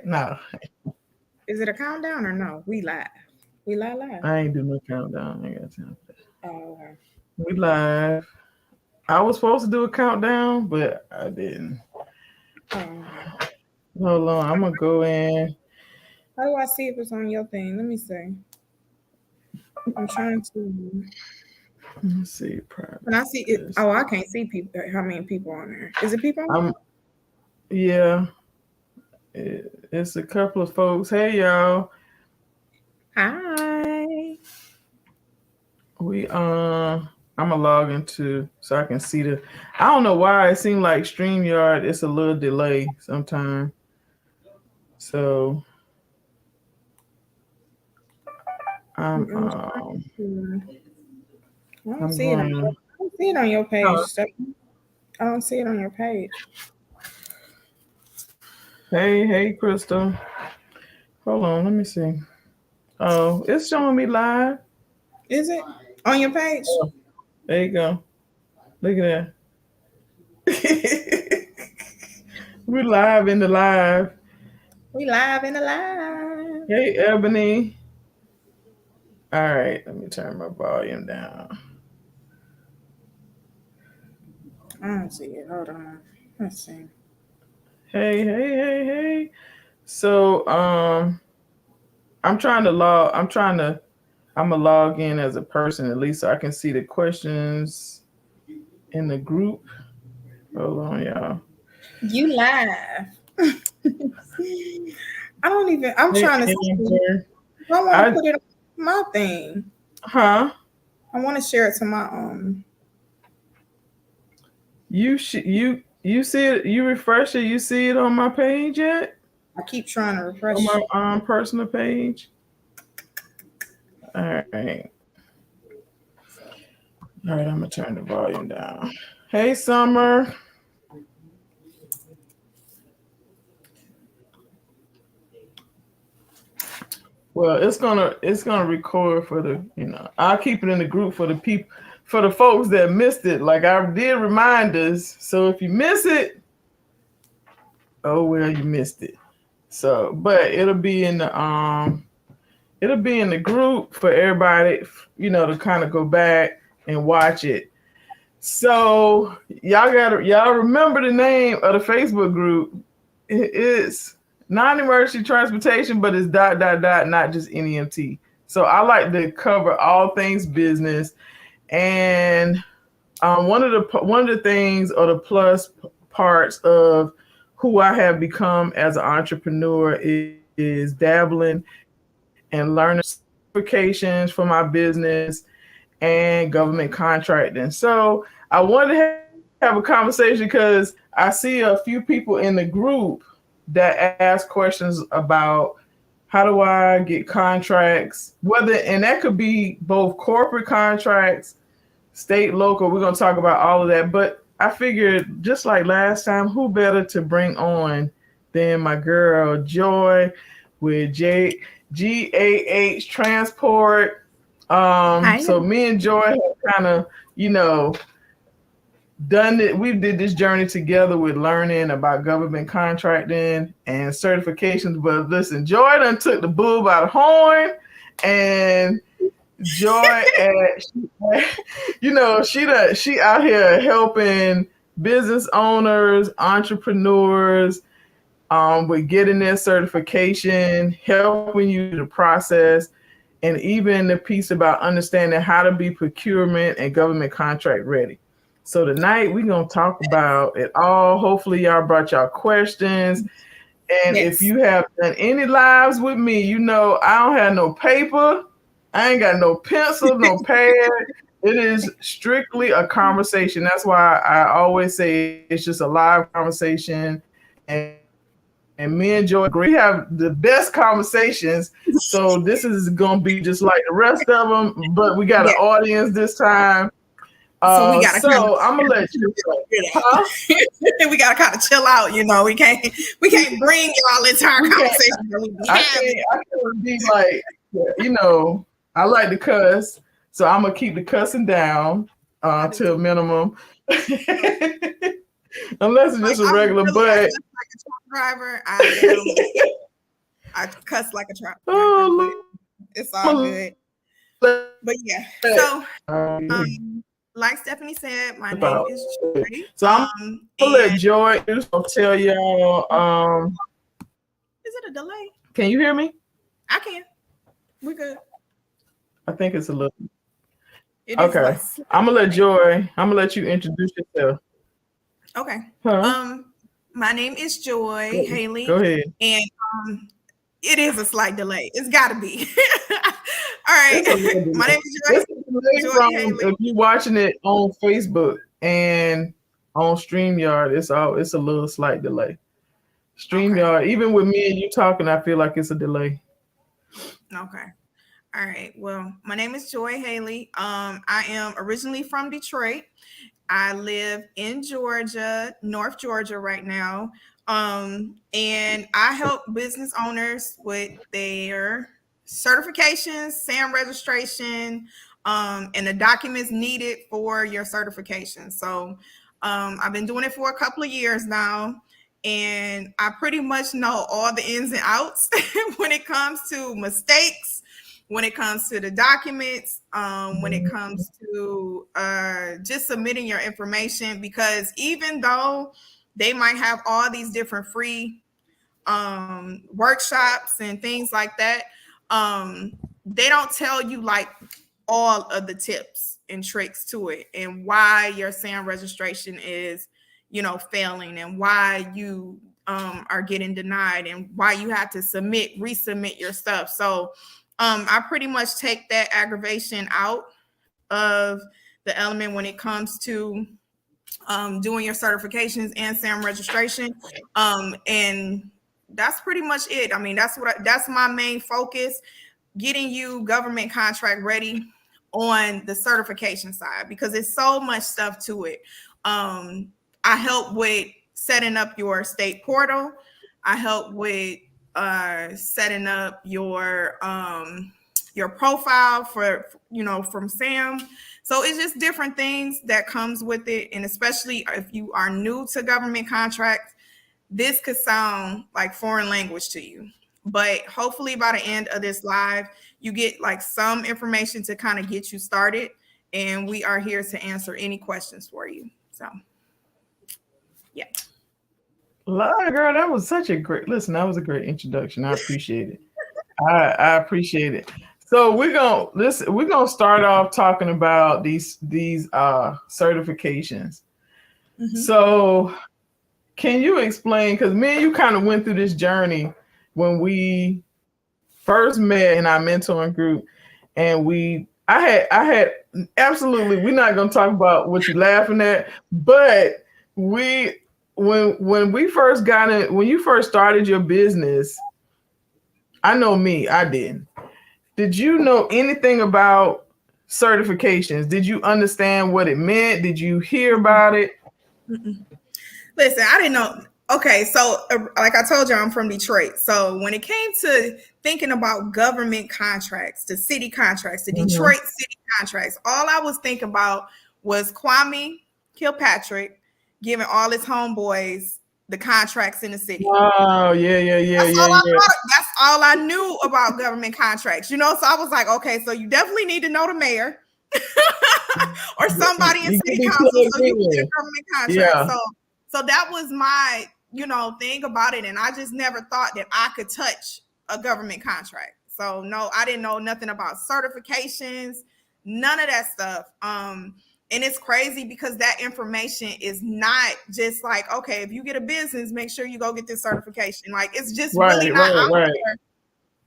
No. Is it a countdown or no? We live. We live. I ain't do no countdown. I ain't got time for that. Oh, okay. We live. I was supposed to do a countdown, but I didn't. Oh, okay. Hold on. I'm gonna go in. How do I see if it's on your thing? Let me see. I'm trying to. Let's see. Private. Can I see it? Oh, I can't see people. How many people on there? Is it people on there? Yeah. It's a couple of folks. Hey y'all. Hi. I'm gonna log into so I can see the. I don't know why it seemed like StreamYard. It's a little delay sometimes. So I'm I don't I'm see it on. going. I don't see it on your page. Oh, Stephanie. I don't see it on your page. hey, Crystal. Hold on, let me see. Oh, it's showing me live. Is it on your page? Oh, there you go. Look at that. We're live in the live. We live in the live. Hey, Ebony. All right, let me turn my volume down. I don't see it. Hold on. Let's see. Hey. So, I'm gonna log in as a person at least so I can see the questions in the group. Hold on, y'all. You live. I don't even. I'm Hey, trying to see. I want to put it on my thing. Huh? I want to share it to my You see it? You refresh it? You see it on my page yet? I keep trying to refresh. On my personal page. All right. All right. I'm gonna turn the volume down. Hey, Summer. Well, it's gonna record for the I'll keep it in the group for the people for the folks that missed it. Like I did reminders, so if you miss it, oh well, you missed it. So, but it'll be in the group for everybody, to kind of go back and watch it. So y'all remember the name of the Facebook group? It's non-emergency transportation, but it's ... not just NEMT. So I like to cover all things business, and one of the things or the plus parts of who I have become as an entrepreneur is dabbling and learning certifications for my business and government contracting. So I wanted to have a conversation because I see a few people in the group that ask questions about how do I get contracts, and that could be both corporate contracts, state, local. We're going to talk about all of that. But I figured, just like last time, who better to bring on than my girl Joy with GAH Transport. So me and Joy have kind of, done it. We did this journey together with learning about government contracting and certifications. But listen, Joy done took the bull by the horn, and Joy, she out here helping business owners, entrepreneurs, with getting their certification, helping you the process, and even the piece about understanding how to be procurement and government contract ready. So tonight we're going to talk about it all. Hopefully y'all brought y'all questions. And yes, if you have done any lives with me, I don't have no paper. I ain't got no pencil, no pad. It is strictly a conversation. That's why I always say it's just a live conversation. And me and Joy, we have the best conversations. So this is going to be just like the rest of them, but we got an audience this time. So we gotta I'm gonna let you. We gotta kind of chill out, We can't bring y'all into our conversation. I can't be like, I like to cuss, so I'm gonna keep the cussing down to a minimum. Unless it's just a regular, but like a truck driver, I cuss like a trap, Oh, but it's all good. But yeah, so like Stephanie said, my name is Joy. So I'm gonna let Joy tell y'all. Is it a delay? Can you hear me? I can. We're good. I think it's a little. Okay. I'm gonna let Joy. I'm gonna let you introduce yourself. Okay. My name is Joy Haley. Go ahead. And it is a slight delay. It's got to be. All right. My name is Joy. If you're watching it on Facebook and on StreamYard, it's a little slight delay. StreamYard, even with me and you talking, I feel like it's a delay. Okay. All right. Well, my name is Joy Haley. I am originally from Detroit. I live in Georgia, North Georgia right now. And I help business owners with their certifications, SAM registration, and the documents needed for your certification. So I've been doing it for a couple of years now, and I pretty much know all the ins and outs when it comes to mistakes, when it comes to the documents, when it comes to just submitting your information, because even though they might have all these different free workshops and things like that, they don't tell you like all of the tips and tricks to it and why your SAM registration is, failing, and why you are getting denied, and why you have to resubmit your stuff. So I pretty much take that aggravation out of the element when it comes to doing your certifications and SAM registration. And that's pretty much it. I mean, that's my main focus, getting you government contract ready on the certification side, because it's so much stuff to it. I help with setting up your state portal. I help with setting up your profile for, from SAM. So it's just different things that comes with it. And especially if you are new to government contracts, this could sound like foreign language to you. But hopefully by the end of this live, you get like some information to kind of get you started. And we are here to answer any questions for you. So, yeah. Girl, that was such a great That was a great introduction. I appreciate it. I appreciate it. So we're gonna start off talking about these certifications. Mm-hmm. So can you explain, because me and you kind of went through this journey when we first met in our mentoring group, and I had absolutely, we're not gonna talk about what you're laughing at, but when we first got in, when you first started your business, I know me, I didn't. Did you know anything about certifications? Did you understand what it meant? Did you hear about it? Mm-mm. Listen, I didn't know. Okay, so like I told you, I'm from Detroit. So when it came to thinking about government contracts, the city contracts, the Detroit city contracts, all I was thinking about was Kwame Kilpatrick giving all his homeboys the contracts in the city. Oh, yeah. That's all I knew about government contracts, So I was like, okay, so you definitely need to know the mayor or somebody in city council so you can get a government contract. Yeah. So that was my, thing about it. And I just never thought that I could touch a government contract. So no, I didn't know nothing about certifications, none of that stuff. And it's crazy because that information is not just like, okay, if you get a business, make sure you go get this certification. Like, it's just really not out there.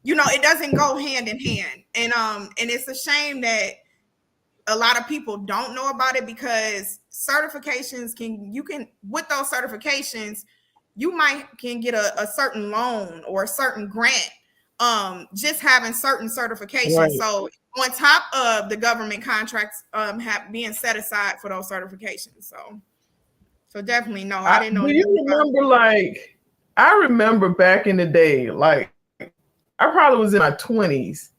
It doesn't go hand in hand. And it's a shame that a lot of people don't know about it, because certifications with those certifications, you can get a certain loan or a certain grant, just having certain certifications. Right. So on top of the government contracts being set aside for those certifications. So definitely no, I didn't know. Do you remember, I remember back in the day, I probably was in my 20s,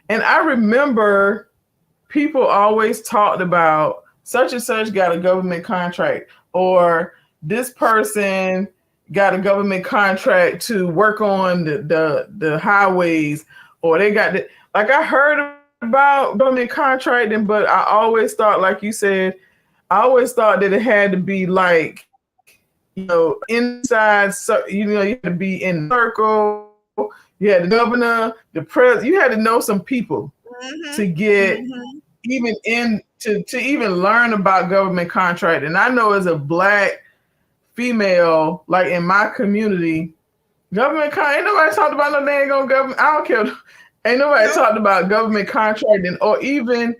and I remember people always talked about such and such got a government contract, or this person got a government contract to work on the highways, or they got the, like I heard about government contracting, but I always thought, like you said, I always thought that it had to be like, inside, so you had to be in the circle. You had the governor, the president. You had to know some people to get even to even learn about government contracting. And I know as a Black female, like in my community, ain't nobody talked about no dang on government. I don't care. Ain't nobody talked about government contracting or even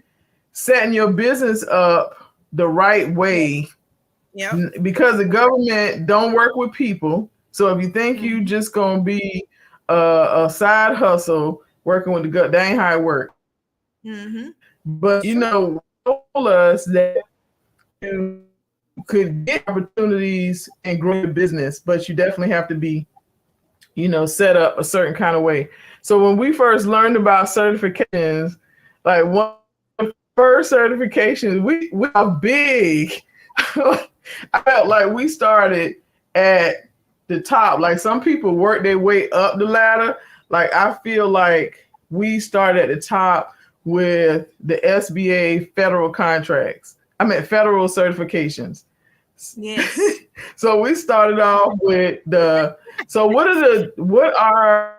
setting your business up the right way. Because the government don't work with people. So if you think you just gonna be a side hustle working with the gut, that ain't how it works. But told us that you could get opportunities and grow your business, but you definitely have to be, set up a certain kind of way. So when we first learned about certifications, like one of the first certifications, we are big. I felt like we started at the top. Like some people work their way up the ladder. Like I feel like we started at the top with the SBA federal contracts. I mean federal certifications. Yes. So we started off with what are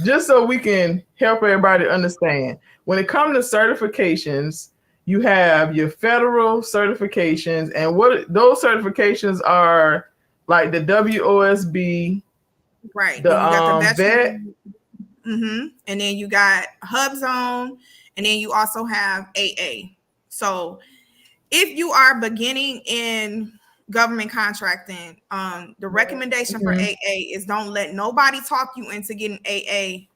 just so we can help everybody understand. When it comes to certifications, you have your federal certifications, and what those certifications are, like the WOSB, right? The VET, and then you got HubZone, and then you also have AA. So if you are beginning in government contracting, the recommendation for AA is don't let nobody talk you into getting AA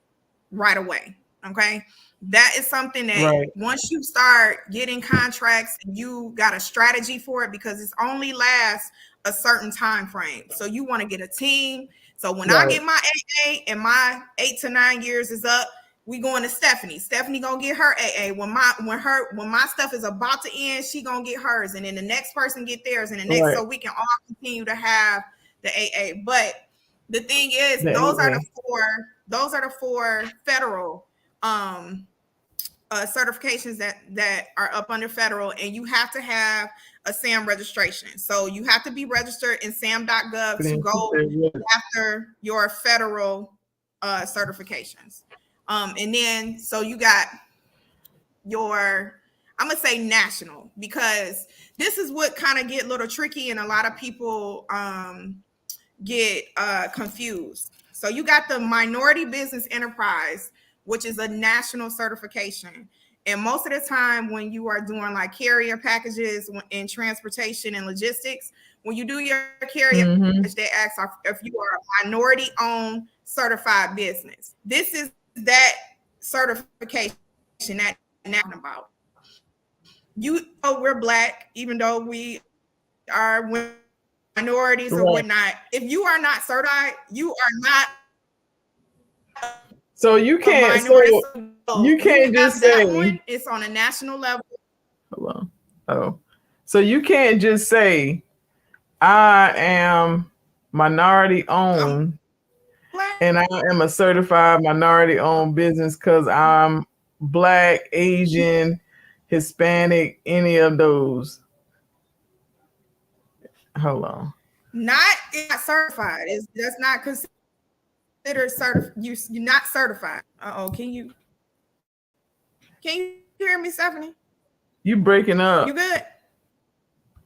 right away. Okay. That is something that once you start getting contracts, you got a strategy for it, because it's only lasts a certain time frame. So you want to get a team. So when I get my AA and my 8 to 9 years is up, we going to Stephanie. Stephanie gonna get her AA. When my stuff is about to end, she gonna get hers, and then the next person get theirs, and the next, so we can all continue to have the AA. But the thing is, those are the four federal certifications that are up under federal, and you have to have a SAM registration. So you have to be registered in SAM.gov to go after your federal certifications. And then so you got your, I'm gonna say national, because this is what kind of get a little tricky, and a lot of people get confused. So you got the minority business enterprise, which is a national certification. And most of the time when you are doing like carrier packages in transportation and logistics, when you do your carrier package, they ask if you are a minority owned certified business. This is that certification that I'm talking about. We're Black, even though we are minorities or whatnot. If you are not certified, you are not. So you can't. You can't just say it's on a national level. Hold on. So you can't just say I am minority owned and I am a certified minority owned business because I'm Black, Asian, Hispanic, any of those. Hold on. Not certified. That's not considered certified. You're not certified. Can you hear me, Stephanie? You breaking up. You good?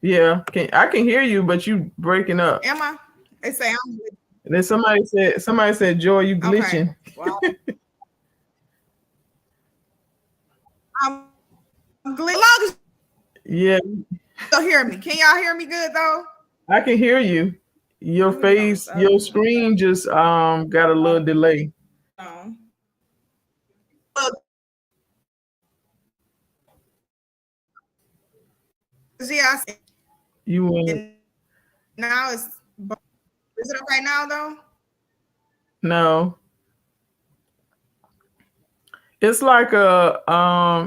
Yeah, I can hear you, but you breaking up. Am I? They say I'm good. And then somebody said, Joy, you glitching. Okay. Wow. I'm glitching. Yeah. Y'all hear me? Can y'all hear me good though? I can hear you. Your face, your screen just got a little delay. Yeah, you went. Now is it okay now though? No. It's like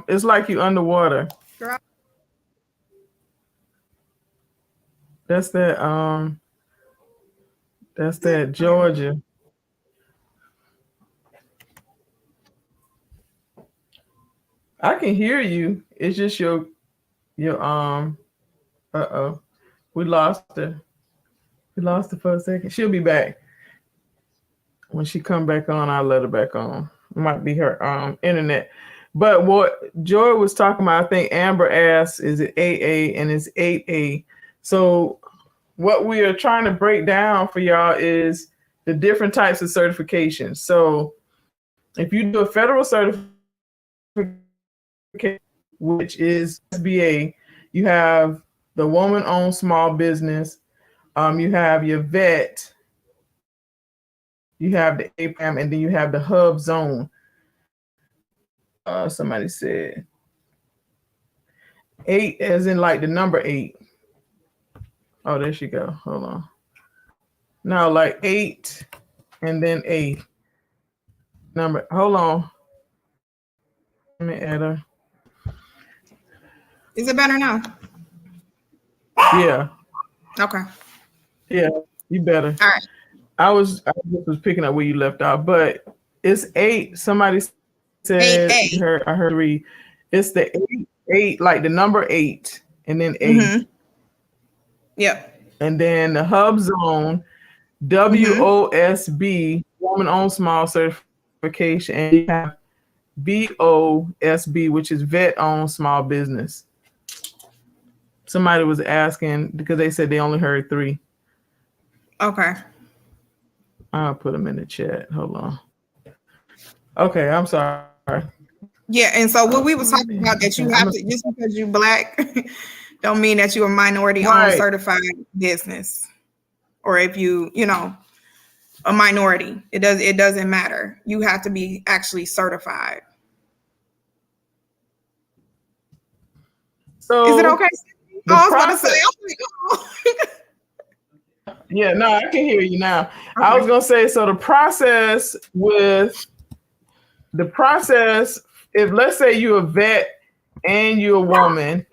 it's like you underwater. Girl. That's that That's that Georgia. I can hear you. It's just your uh-oh. We lost her. We lost her for a second. She'll be back. When she come back on, I'll let her back on. It might be her internet. But what Joy was talking about, I think Amber asked, is it 8A and it's 8A. So what we are trying to break down for y'all is the different types of certifications. So if you do a federal certification, which is SBA, you have the woman-owned small business, you have your vet, you have the APAM, and then you have the hub zone. Somebody said 8 as in like the number 8. Oh, there she go. Hold on. No, like 8 and then 8. Number. Hold on. Let me add her. Is it better now? Yeah. Okay. Yeah, you better. All right. I just was picking up where you left off, but it's 8. Somebody said 8A. I heard 3. It's the 8, like the number 8, and then 8. Mm-hmm. Yep. And then the hub zone, WOSB, woman-owned small certification, and you have VOSB, which is vet-owned small business. Somebody was asking because they said they only heard 3. Okay. I'll put them in the chat. Hold on. Okay, I'm sorry. Yeah, and so what we was talking about, that you have to, just because you're Black don't mean that you're a minority-owned certified business, or if you know, a minority, it doesn't matter. You have to be actually certified. So is it okay? I was about to say, yeah, no, I can hear you now. Okay. I was gonna say, so the process, if let's say you're a vet and you're a woman.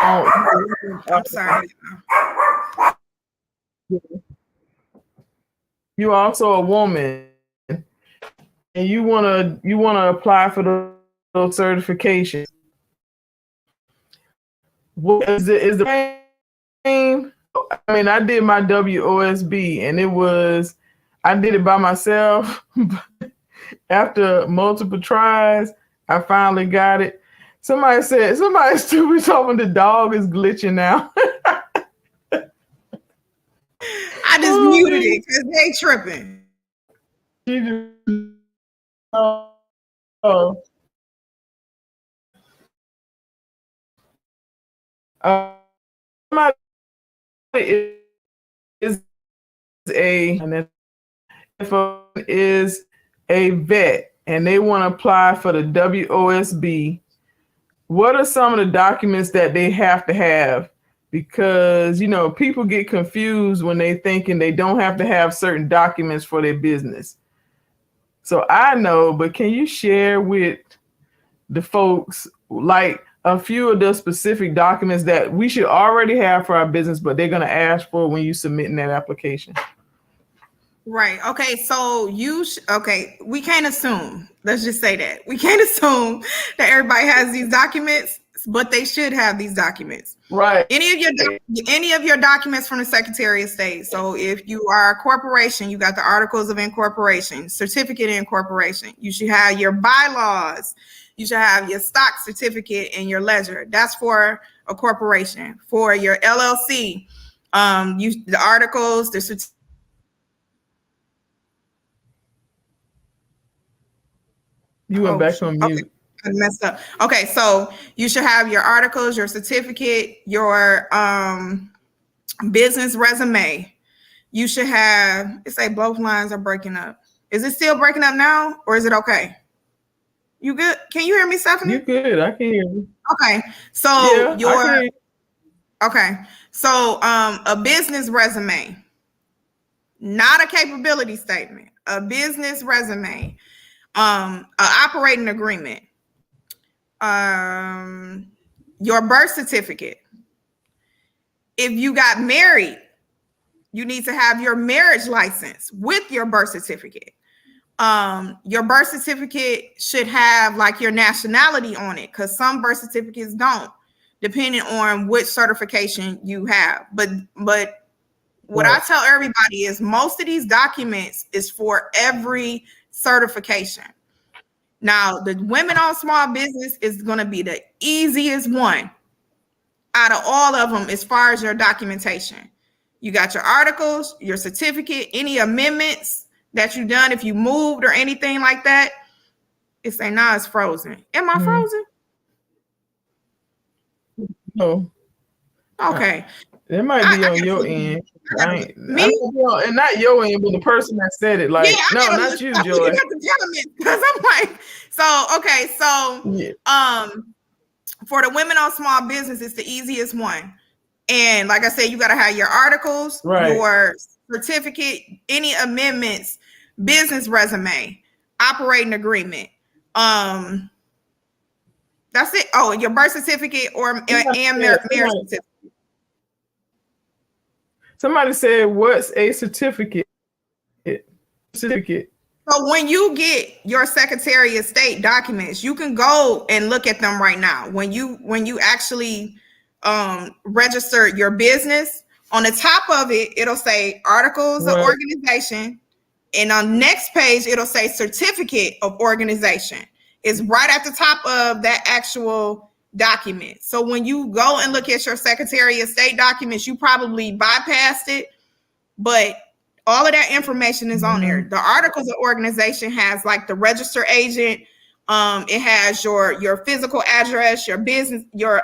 I'm sorry. You're also a woman, and you wanna apply for those certifications. What is the same? I mean, I did my WOSB, and I did it by myself. After multiple tries, I finally got it. Somebody stupid told me the dog is glitching now. I just muted it because they tripping. Is a vet and they want to apply for the WOSB. What are some of the documents that they have to have? Because people get confused when they thinking they don't have to have certain documents for their business. So I know, but can you share with the folks like a few of the specific documents that we should already have for our business, but they're going to ask for when you submitting that application? Right. Okay. So we can't assume. Let's just say that we can't assume that everybody has these documents, but they should have these documents. Right. Any of your documents from the Secretary of State. So if you are a corporation, you got the articles of incorporation, certificate of incorporation. You should have your bylaws. You should have your stock certificate and your ledger. That's for a corporation. For your LLC, the articles, the certificate. You went back on mute. Okay. I messed up. Okay, so you should have your articles, your certificate, your business resume. You should have, it say both lines are breaking up. Is it still breaking up now, or is it okay? You good? Can you hear me, Stephanie? You good? I can hear you. Okay, so a business resume, not a capability statement, a business resume. An operating agreement, your birth certificate. If you got married, You need to have your marriage license with your birth certificate. Your birth certificate should have like your nationality on it, because some birth certificates don't, depending on which certification you have. But what I tell everybody is most of these documents is for every certification. Now, the women-owned small business is going to be the easiest one out of all of them as far as your documentation. You got your articles, your certificate, any amendments that you've done, if you moved or anything like that. It's saying now it's frozen. Am I frozen? No. Okay. It might be on your end. And not your end, but the person that said it. Like, yeah, no, not you, Joy. Because I'm like, so okay, so for the women-owned small business, it's the easiest one. And like I said, you got to have your articles, your certificate, any amendments, business resume, operating agreement. That's it. Oh, your birth certificate and marriage certificate. Somebody said, "What's a certificate?" So when you get your Secretary of State documents, you can go and look at them right now. When you actually register your business, on the top of it, it'll say articles of organization, and on the next page, it'll say certificate of organization. It's right at the top of that actual document. So when you go and look at your Secretary of State documents, you probably bypassed it, but all of that information is on there. The articles of organization has like the register agent. It has your physical address, your business, your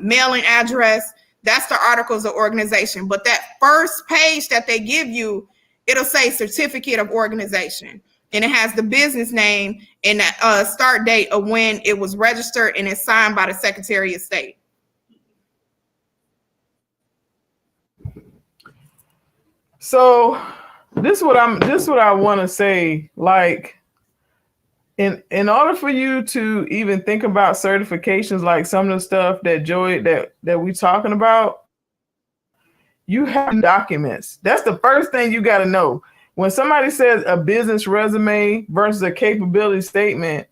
mailing address. That's the articles of organization. But that first page that they give you, it'll say certificate of organization. And it has the business name and the start date of when it was registered and it's signed by the Secretary of State. So this is what I want to say. Like, in order for you to even think about certifications, like some of the stuff that Joy that we talking about, you have documents. That's the first thing you got to know. When somebody says a business resume versus a capability statement,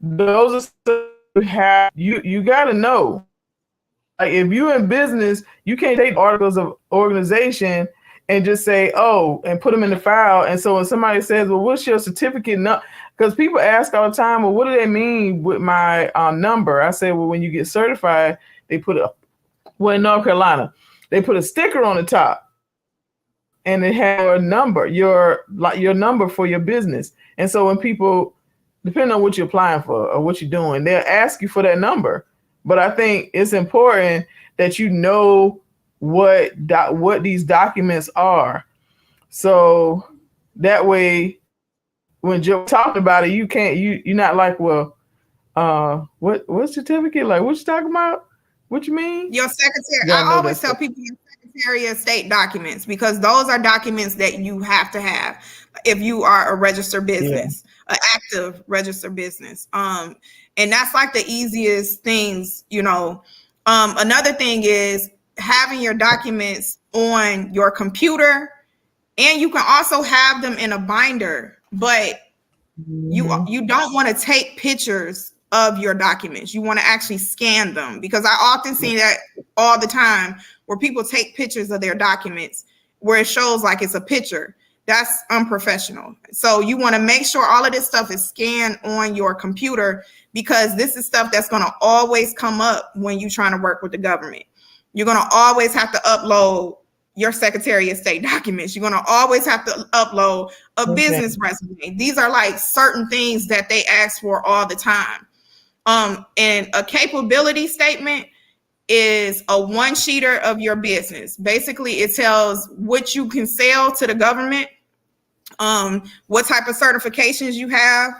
those are stuff you got to know. Like, if you're in business, you can't take articles of organization and just say, oh, and put them in the file. And so when somebody says, well, what's your certificate? Because people ask all the time, well, what do they mean with my number? I say, well, when you get certified, they put in North Carolina, they put a sticker on the top. And it has your number, your number for your business. And so when people, depending on what you're applying for or what you're doing, they'll ask you for that number. But I think it's important that you know what these documents are. So that way, when Joe talked about it, you're not like, well, what certificate? Like, what you talking about? What you mean? Your secretary. I always tell people your Secretary of State documents, because those are documents that you have to have if you are a registered business, an active registered business. And that's like the easiest things, you know. Another thing is having your documents on your computer, and you can also have them in a binder, but you don't want to take pictures of your documents. You want to actually scan them, because I often see that all the time where people take pictures of their documents where it shows like it's a picture. That's unprofessional. So you want to make sure all of this stuff is scanned on your computer, because this is stuff that's going to always come up when you're trying to work with the government. You're going to always have to upload your Secretary of State documents. You're going to always have to upload a business resume. These are like certain things that they ask for all the time. And a capability statement is a one-sheeter of your business. Basically, it tells what you can sell to the government, what type of certifications you have.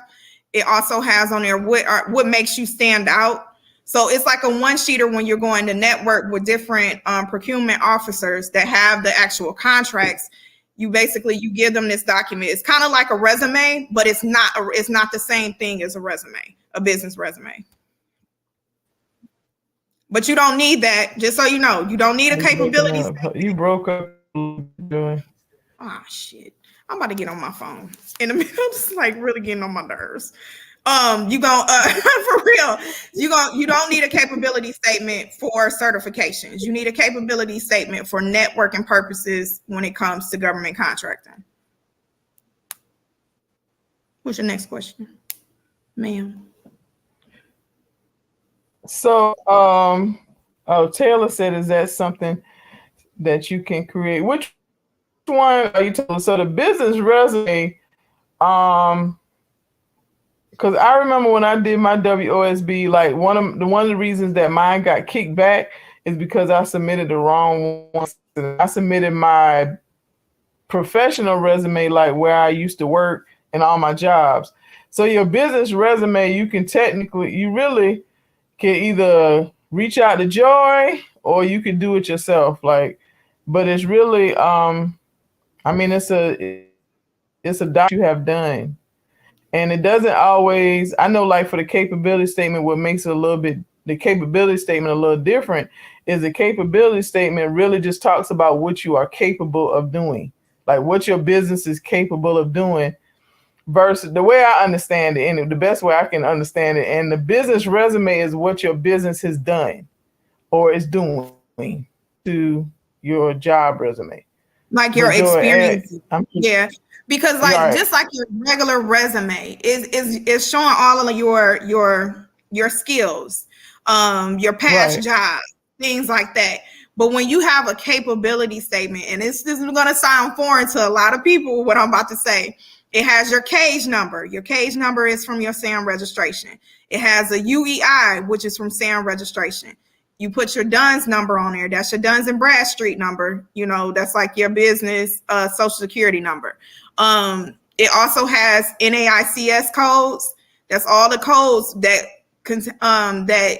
It also has on there what makes you stand out. So it's like a one-sheeter when you're going to network with different procurement officers that have the actual contracts. You give them this document. It's kind of like a resume, but it's not the same thing as a resume, a business resume. But you don't need that. Just so you know, you don't need a capability statement. You broke up doing. Oh shit. I'm about to get on my phone in the middle. I'm just like really getting on my nerves. You going for real. You don't need a capability statement for certifications. You need a capability statement for networking purposes when it comes to government contracting. What's your next question, ma'am? So, Taylor said, is that something that you can create? Which one are you talking? So the business resume, because I remember when I did my WOSB, like one of the reasons that mine got kicked back is because I submitted the wrong one. I submitted my professional resume, like where I used to work and all my jobs. So your business resume, you really can either reach out to Joy or you can do it yourself. Like, but it's really, it's a doc you have done. And it doesn't always, I know, like for the capability statement, what makes it the capability statement a little different is the capability statement really just talks about what you are capable of doing, like what your business is capable of doing, versus the way I understand it, and the best way I can understand it. And the business resume is what your business has done or is doing to your job resume. Like your experience. Yeah. Because just like your regular resume is showing all of your skills, your past jobs, things like that. But when you have a capability statement, and this is going to sound foreign to a lot of people, what I'm about to say, it has your cage number. Your cage number is from your SAM registration. It has a UEI, which is from SAM registration. You put your DUNS number on there. That's your Duns and Bradstreet number. You know, that's like your business social security number. It also has NAICS codes. That's all the codes that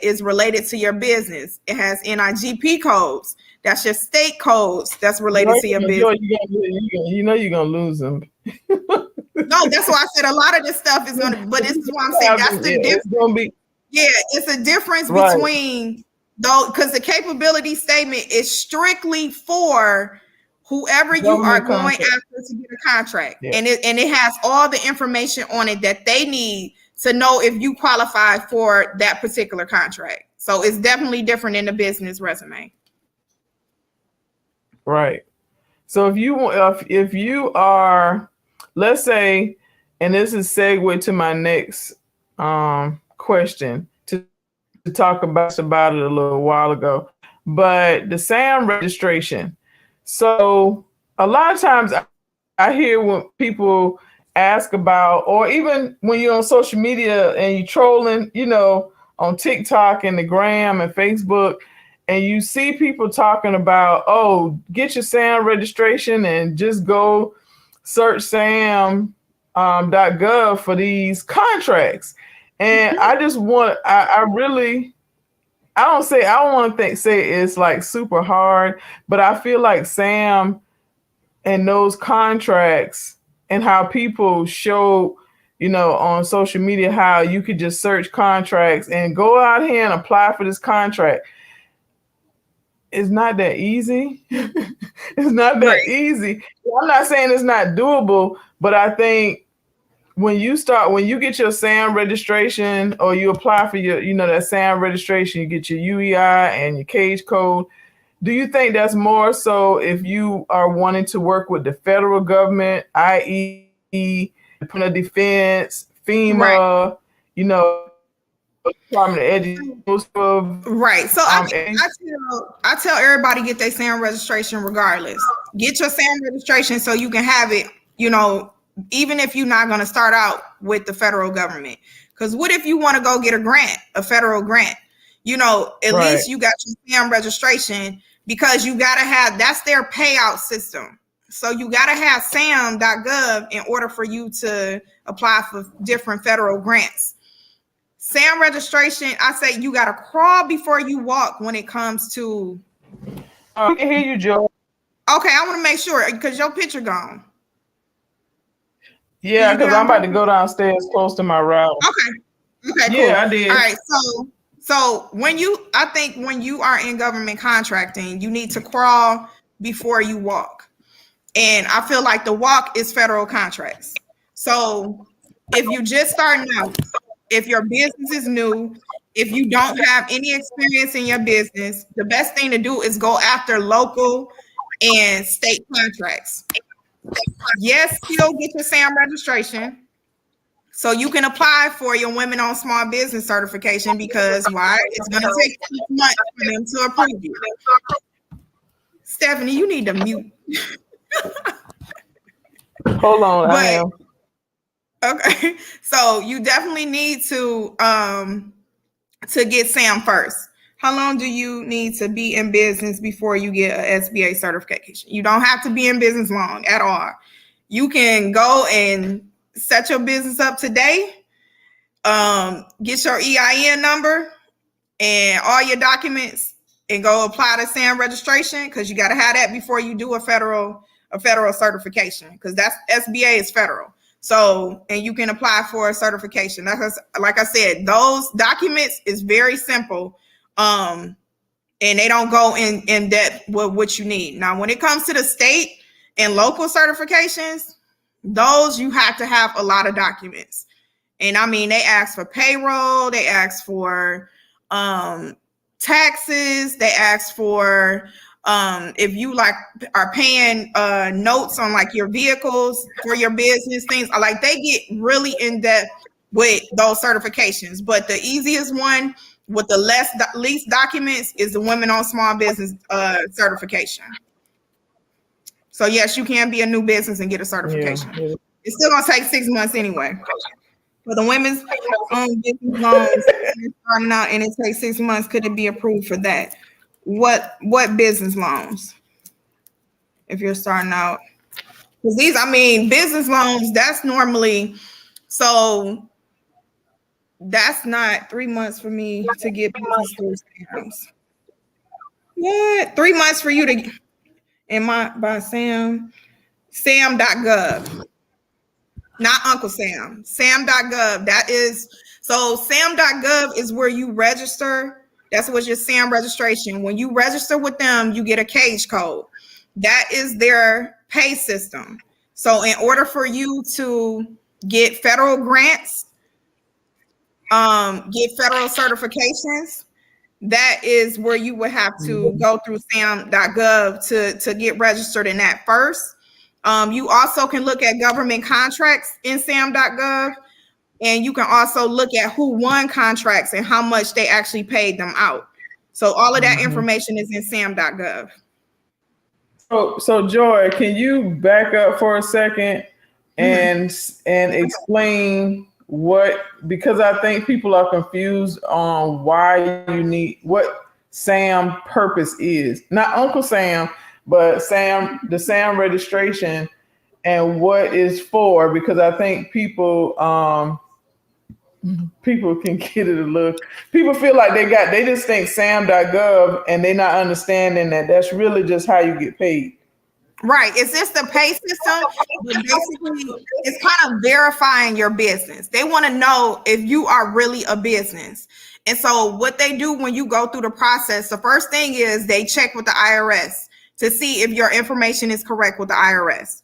is related to your business. It has NIGP codes. That's your state codes that's related to your business. You know you're gonna lose them. No, that's why I said a lot of this stuff is gonna. But this is what I'm saying. That's the difference. It's gonna be. Yeah, it's a difference between though, because the capability statement is strictly for whoever you are going after to get a contract, and it has all the information on it that they need to know if you qualify for that particular contract. So it's definitely different in the business resume. Right. So if you are, let's say, and this is segue to my next question to talk about it a little while ago, but the SAM registration. So a lot of times I hear when people ask about, or even when you're on social media and you're trolling, you know, on TikTok and the Gram and Facebook, and you see people talking about, oh, get your SAM registration and just go search SAM.gov for these contracts. And I just want, I don't want to say it's like super hard, but I feel like SAM and those contracts and how people show, you know, on social media, how you could just search contracts and go out here and apply for this contract. It's not that easy. It's not that easy. I'm not saying it's not doable, but I think when you get your SAM registration or you apply for your, you know, that SAM registration, you get your UEI and your cage code. Do you think that's more so if you are wanting to work with the federal government, i.e. Department of Defense, FEMA, you know, Department of Education? Right. So I tell everybody get their SAM registration regardless. Get your SAM registration so you can have it, you know, even if you're not going to start out with the federal government. Because what if you want to go get a federal grant? You know, at least you got your SAM registration, because you got to have, that's their payout system. So you got to have SAM.gov in order for you to apply for different federal grants. SAM registration, I say you got to crawl before you walk when it comes to. I can hear you, Joe. Okay, I want to make sure because your picture gone. Yeah, because I'm about to go downstairs close to my route. Okay, cool. Yeah, I did. All right, so when you are in government contracting, you need to crawl before you walk. And I feel like the walk is federal contracts. So if you just starting out, if your business is new, if you don't have any experience in your business, the best thing to do is go after local and state contracts. Yes, still get your SAM registration. So you can apply for your women-owned small business certification, because why? It's going to take 6 months for them to approve you. Stephanie, you need to mute. Hold on, I am. Okay, so you definitely need to get SAM first. How long do you need to be in business before you get a SBA certification? You don't have to be in business long at all. You can go and set your business up today, get your EIN number and all your documents, and go apply to SAM registration, because you got to have that before you do a federal certification, because that's SBA is federal. So, and you can apply for a certification. Like I said, those documents is very simple, and they don't go in depth with what you need. Now, when it comes to the state and local certifications, those you have to have a lot of documents. And I mean, they ask for payroll, they ask for taxes, they ask for if you like are paying notes on like your vehicles for your business, things like they get really in depth with those certifications. But the easiest one with the least documents is the women-owned small business certification. So yes, you can be a new business and get a certification. Yeah. It's still gonna take 6 months anyway. For the women's business loans, starting out, and it takes 6 months. Could it be approved for that? What business loans? If you're starting out, because business loans, that's normally, so that's not 3 months for me to get business through SAMs. What? 3 months for you to, by SAM.gov. Not Uncle Sam. SAM.gov. That is, so SAM.gov is where you register. That's what your SAM registration. When you register with them, you get a cage code. That is their pay system. So in order for you to get federal grants, get federal certifications, that is where you would have to go through SAM.gov to get registered in that first. You also can look at government contracts in SAM.gov, and you can also look at who won contracts and how much they actually paid them out. So all of that information is in SAM.gov. So Joy, can you back up for a second and explain because I think people are confused on why you need, what SAM purpose is. Not Uncle Sam, but SAM, the SAM registration, and what is for, because I think people can get it a little, people feel like they just think SAM.gov and they're not understanding that that's really just how you get paid. Right. It's just the pay system. Basically, it's kind of verifying your business. They want to know if you are really a business. And so what they do when you go through the process, the first thing is they check with the IRS to see if your information is correct with the IRS.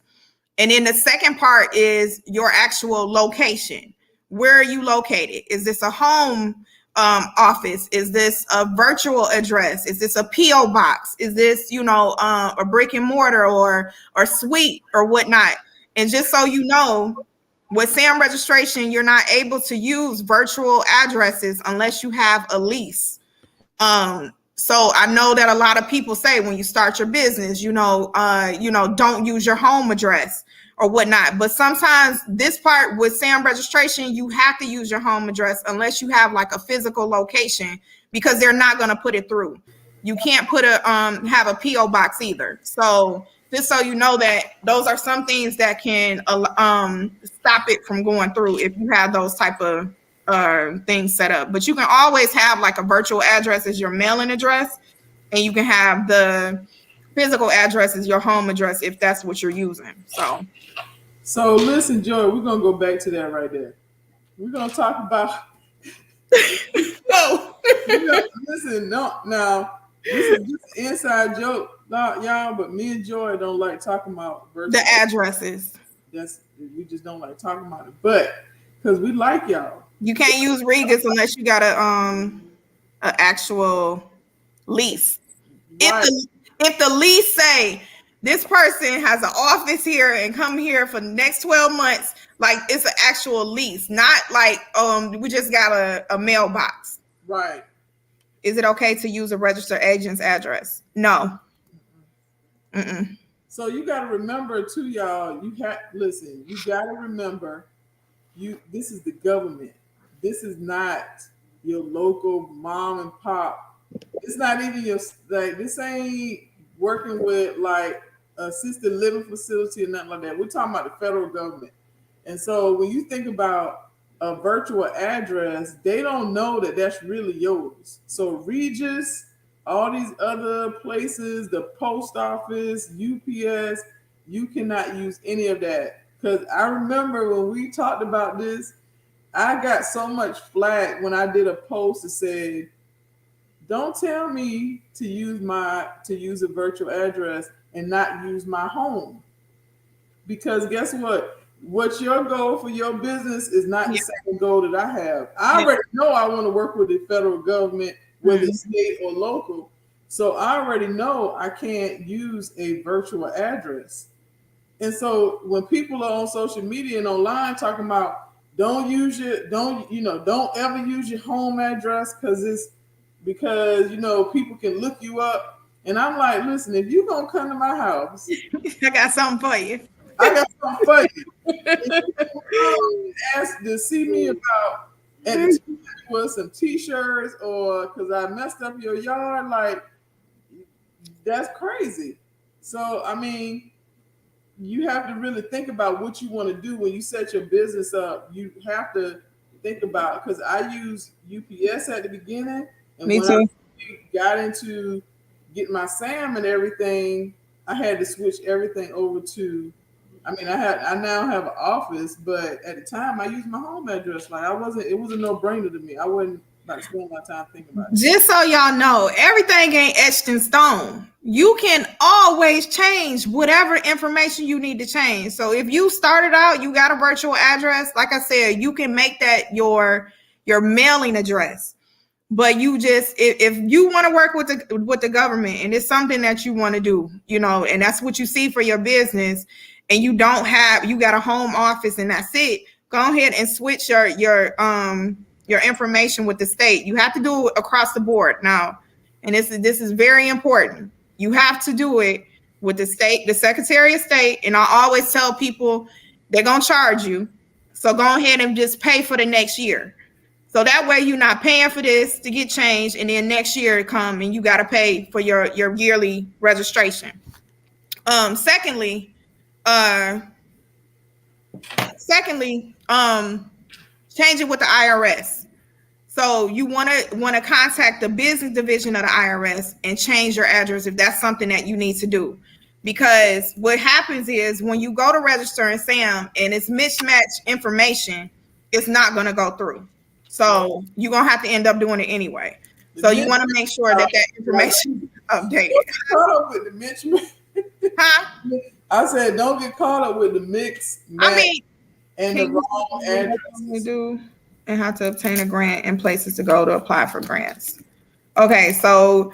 And then the second part is your actual location. Where are you located? Is this a home office? Is this a virtual address? Is this a PO box? Is this, a brick and mortar or suite or whatnot? And just so you know, with SAM registration, you're not able to use virtual addresses unless you have a lease. So I know that a lot of people say when you start your business, don't use your home address or whatnot. But sometimes this part with SAM registration, you have to use your home address unless you have like a physical location, because they're not going to put it through. You can't have a PO box either. So just so you know that those are some things that can stop it from going through if you have those type of things set up. But you can always have like a virtual address as your mailing address, and you can have the physical address as your home address if that's what you're using. So listen, Joy, we're gonna go back to that right there. We're gonna talk about no. Listen, no, now this is just an inside joke No, y'all, but me and Joy don't like talking about the addresses. We just don't like talking about it. But because we like y'all. You can't use Regus unless you got a actual lease. Right. If the lease say this person has an office here and come here for the next 12 months, like it's an actual lease, not like we just got a mailbox. Right. Is it okay to use a registered agent's address? No. Mm-mm. So you got to remember too, y'all. You got to remember, this is the government. This is not your local mom and pop. It's not even this ain't working with like assisted living facility or nothing like that. We're talking about the federal government. And so when you think about a virtual address, they don't know that that's really yours. So Regis, all these other places, the post office, UPS, you cannot use any of that. Because I remember when we talked about this, I got so much flack when I did a post that said, don't tell me to use a virtual address and not use my home. Because guess what? What's your goal for your business is not the same goal that I have. I already know I want to work with the federal government, whether it's state or local. So I already know I can't use a virtual address. And so when people are on social media and online talking about don't ever use your home address because people can look you up. And I'm like, listen, if you're gonna come to my house, I got something for you. Ask to see me about and with some t-shirts or because I messed up your yard, like that's crazy. So I mean, you have to really think about what you want to do when you set your business up. You have to think about, because I used UPS at the beginning, and me when too. I got into getting my SAM and everything, I had to switch everything over to. I now have an office, but at the time I used my home address. Like it was a no-brainer to me. I wasn't about to spend my time thinking about it. Just so y'all know, everything ain't etched in stone. You can always change whatever information you need to change. So if you started out, you got a virtual address, like I said, you can make that your mailing address. But you just, if you want to work with the government and it's something that you want to do, and that's what you see for your business, and you got a home office and that's it, go ahead and switch your information with the state. You have to do it across the board now. And this is very important. You have to do it with the state, the Secretary of State. And I always tell people they're going to charge you. So go ahead and just pay for the next year. So that way you're not paying for this to get changed. And then next year to come and you got to pay for your yearly registration. Secondly, change it with the IRS. So you want to contact the business division of the IRS and change your address if that's something that you need to do. Because what happens is when you go to register in SAM and it's mismatched information, it's not going to go through. So you're going to have to end up doing it anyway. So you want to make sure that information is updated. Caught up with the mismatch. Huh? I said, don't get caught up with the mix. And the wrong addresses. Do and how to obtain a grant and places to go to apply for grants. Okay, so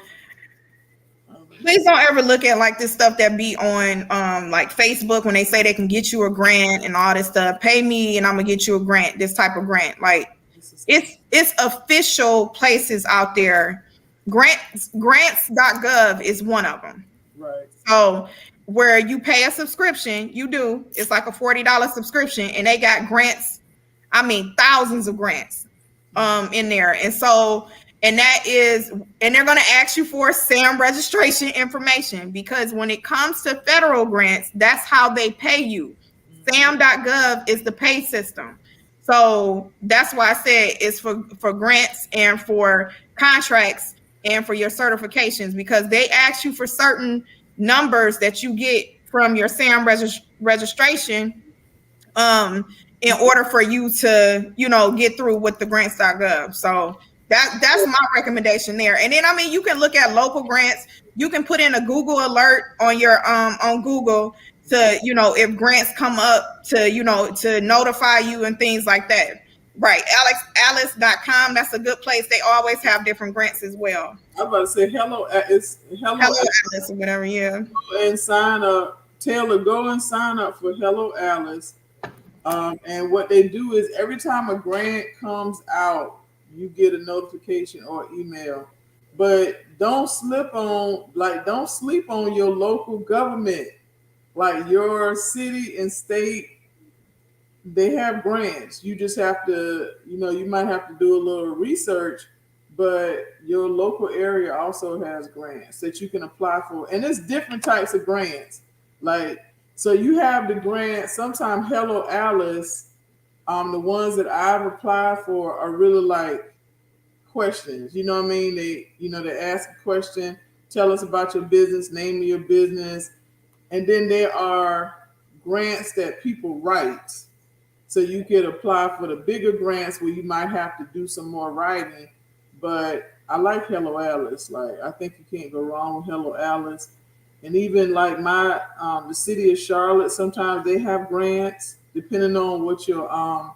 please don't ever look at like this stuff that be on like Facebook when they say they can get you a grant and all this stuff. Pay me and I'm gonna get you a grant, this type of grant. Like it's official places out there. Grants.gov is one of them. Right. So where you pay a subscription, it's like a $40 subscription, and they got grants. I mean, thousands of grants in there. And so, and they're going to ask you for SAM registration information, because when it comes to federal grants, that's how they pay you. SAM.gov is the pay system. So that's why I said it's for grants and for contracts and for your certifications, because they ask you for certain numbers that you get from your SAM registration in order for you to, get through with the grants.gov. So That's my recommendation there. And then, I mean, you can look at local grants. You can put in a Google alert on your on Google to, you know, if grants come up to, you know, to notify you and things like that. Right. Alice.com. That's a good place. They always have different grants as well. I'm about to say it's Hello Alice or whatever, yeah. And sign up. Taylor, go and sign up for Hello Alice. And what they do is every time a grant comes out, you get a notification or email. But don't sleep on your local government. Like your city and state, they have grants. You just have to, you know, you might have to do a little research, but your local area also has grants that you can apply for. And it's different types of grants. Like, so you have the grant, sometimes Hello Alice, the ones that I've applied for are really like questions. You know what I mean? They ask a question, tell us about your business, name of your business. And then there are grants that people write. So you could apply for the bigger grants where you might have to do some more writing. But I like Hello Alice. Like, I think you can't go wrong with Hello Alice. And even like the city of Charlotte, sometimes they have grants depending on what your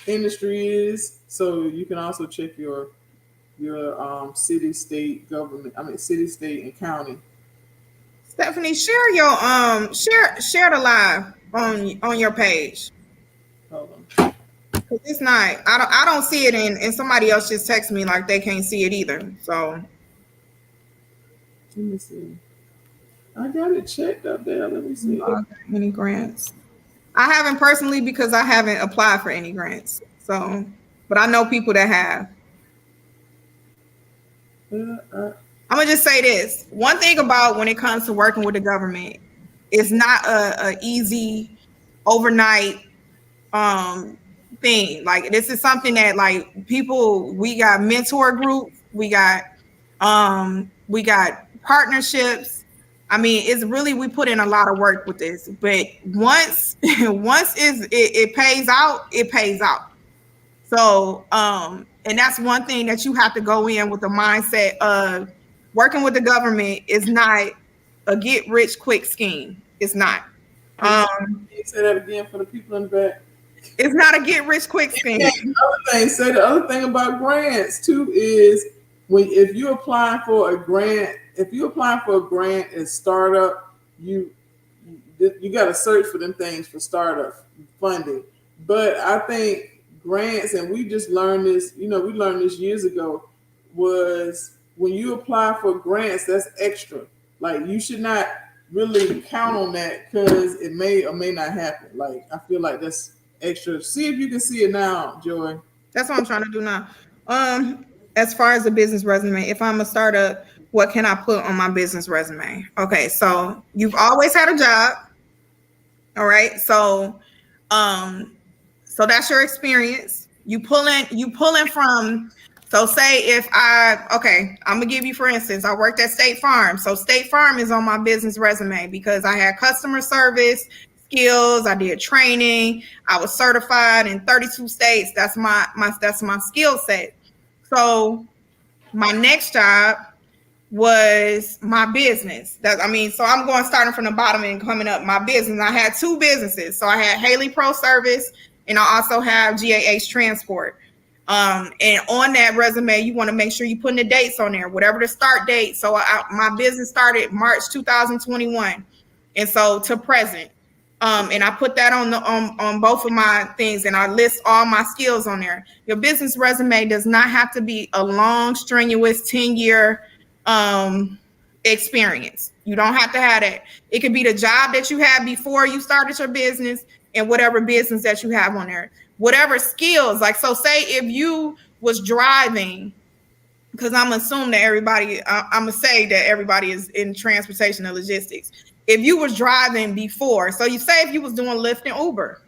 industry is. So you can also check your city, state government. I mean, city, state, and county. Stephanie, share your share the live on your page. Hold on. Cause it's not. I don't see it, and somebody else just texted me like they can't see it either. So let me see. I got it checked up there. Let me see. Any grants? I haven't personally because I haven't applied for any grants. So, but I know people that have. I'm gonna just say this. One thing about when it comes to working with the government, it's not a easy overnight thing. Like, this is something that, like, people, we got mentor groups, we got partnerships. I mean, it's really, we put in a lot of work with this, but once it pays out, it pays out. So, and that's one thing that you have to go in with the mindset of working with the government is not a get rich quick scheme. It's not. Can you say that again for the people in the back? It's not a get rich quick scheme. The other thing about grants too is if you're applying for a grant as startup, you got to search for them things for startup funding. But I think grants, and we just learned this, we learned this years ago, was when you apply for grants, that's extra. Like, you should not really count on that because it may or may not happen. Like, I feel like that's extra. See if you can see it now, Joy. That's what I'm trying to do now. As far as the business resume, if I'm a startup, what can I put on my business resume? Okay, so you've always had a job. All right, so that's your experience. You pulling from. So say I'm gonna give you, for instance, I worked at State Farm. So State Farm is on my business resume because I had customer service skills. I did training. I was certified in 32 states. That's my skill set. So my next job was my business. So I'm going starting from the bottom and coming up. My business. I had two businesses. So I had Haley Pro Service, and I also have GAH Transport. And on that resume, you want to make sure you putting the dates on there, whatever the start date. So my business started March 2021, and so to present. And I put that on both of my things, and I list all my skills on there. Your business resume does not have to be a long, strenuous 10-year experience. You don't have to have that. It could be the job that you had before you started your business and whatever business that you have on there. Whatever skills, like, so say if you was driving, because I'm assuming that I'm gonna say that everybody is in transportation and logistics. If you was driving before, so you say if you was doing Lyft and Uber,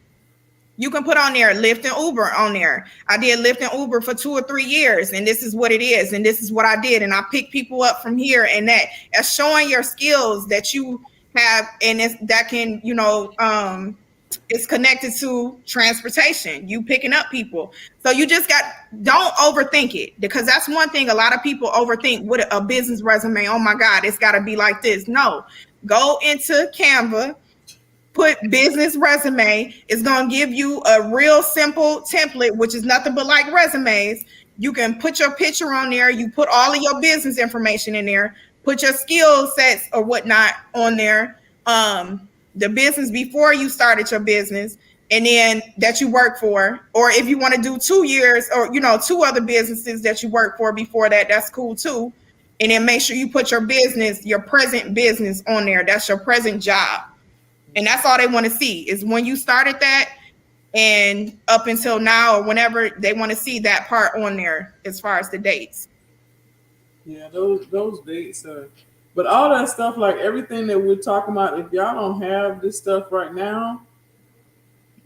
you can put on there Lyft and Uber on there. I did Lyft and Uber for 2 or 3 years, and this is what it is, and this is what I did, and I pick people up from here and that. As showing your skills that you have, and that can, it's connected to transportation, you picking up people. So you just don't overthink it, because that's one thing a lot of people overthink with a business resume. Oh my God, it's got to be like this. No, go into Canva, put business resume. It's going to give you a real simple template, which is nothing but like resumes. You can put your picture on there. You put all of your business information in there, put your skill sets or whatnot on there. The business before you started your business, and then that you work for, or if you want to do 2 years or, 2 other businesses that you work for before that, that's cool too. And then make sure you put your business, your present business on there. That's your present job. And that's all they want to see is when you started that and up until now, or whenever they want to see that part on there as far as the dates. Yeah, those dates are, but all that stuff, like everything that we're talking about, if y'all don't have this stuff right now,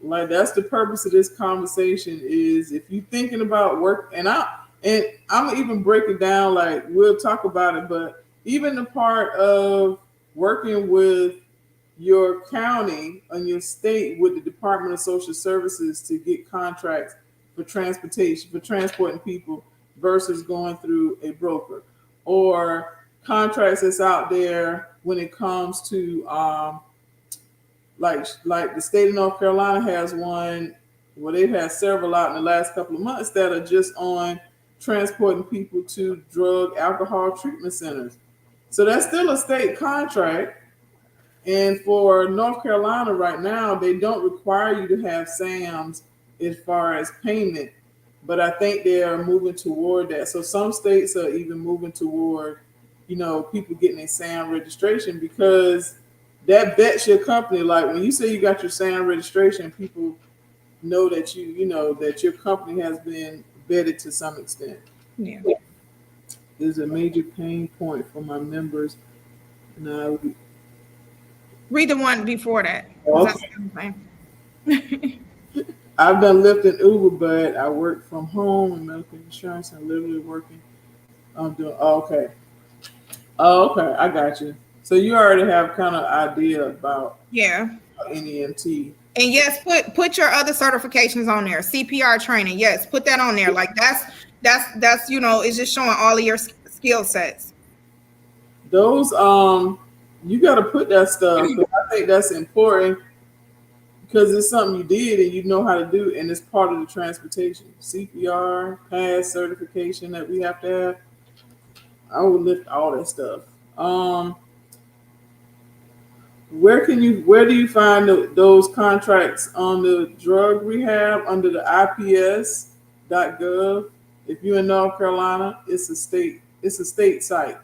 like that's the purpose of this conversation, is if you're thinking about work, and I'm even break it down, like we'll talk about it, but even the part of working with your county and your state with the Department of Social Services to get contracts for transportation, for transporting people versus going through a broker, or contracts that's out there when it comes to like the state of North Carolina has one, well, they've had several out in the last couple of months that are just on transporting people to drug alcohol treatment centers. So that's still a state contract. And for North Carolina right now, they don't require you to have SAMs as far as payment, but I think they are moving toward that. So some states are even moving toward, people getting a SAM registration, because that vets your company. Like when you say you got your SAM registration, people know that that your company has been vetted to some extent. Yeah. Is a major pain point for my members. Now, read the one before that. Okay. I've done Lyft and Uber, but I work from home and medical insurance and literally working. I'm doing okay. Oh, okay, I got you. So you already have kind of idea about NEMT. And yes, put your other certifications on there. CPR training, yes, put that on there. Like that's it's just showing all of your skill sets. Those you got to put that stuff. I think that's important because it's something you did and you know how to do, and it's part of the transportation. CPR, PASS certification that we have to have. I would lift all that stuff. Where do you find those contracts on the drug rehab under the IPS.gov? If you're in North Carolina, it's a state site.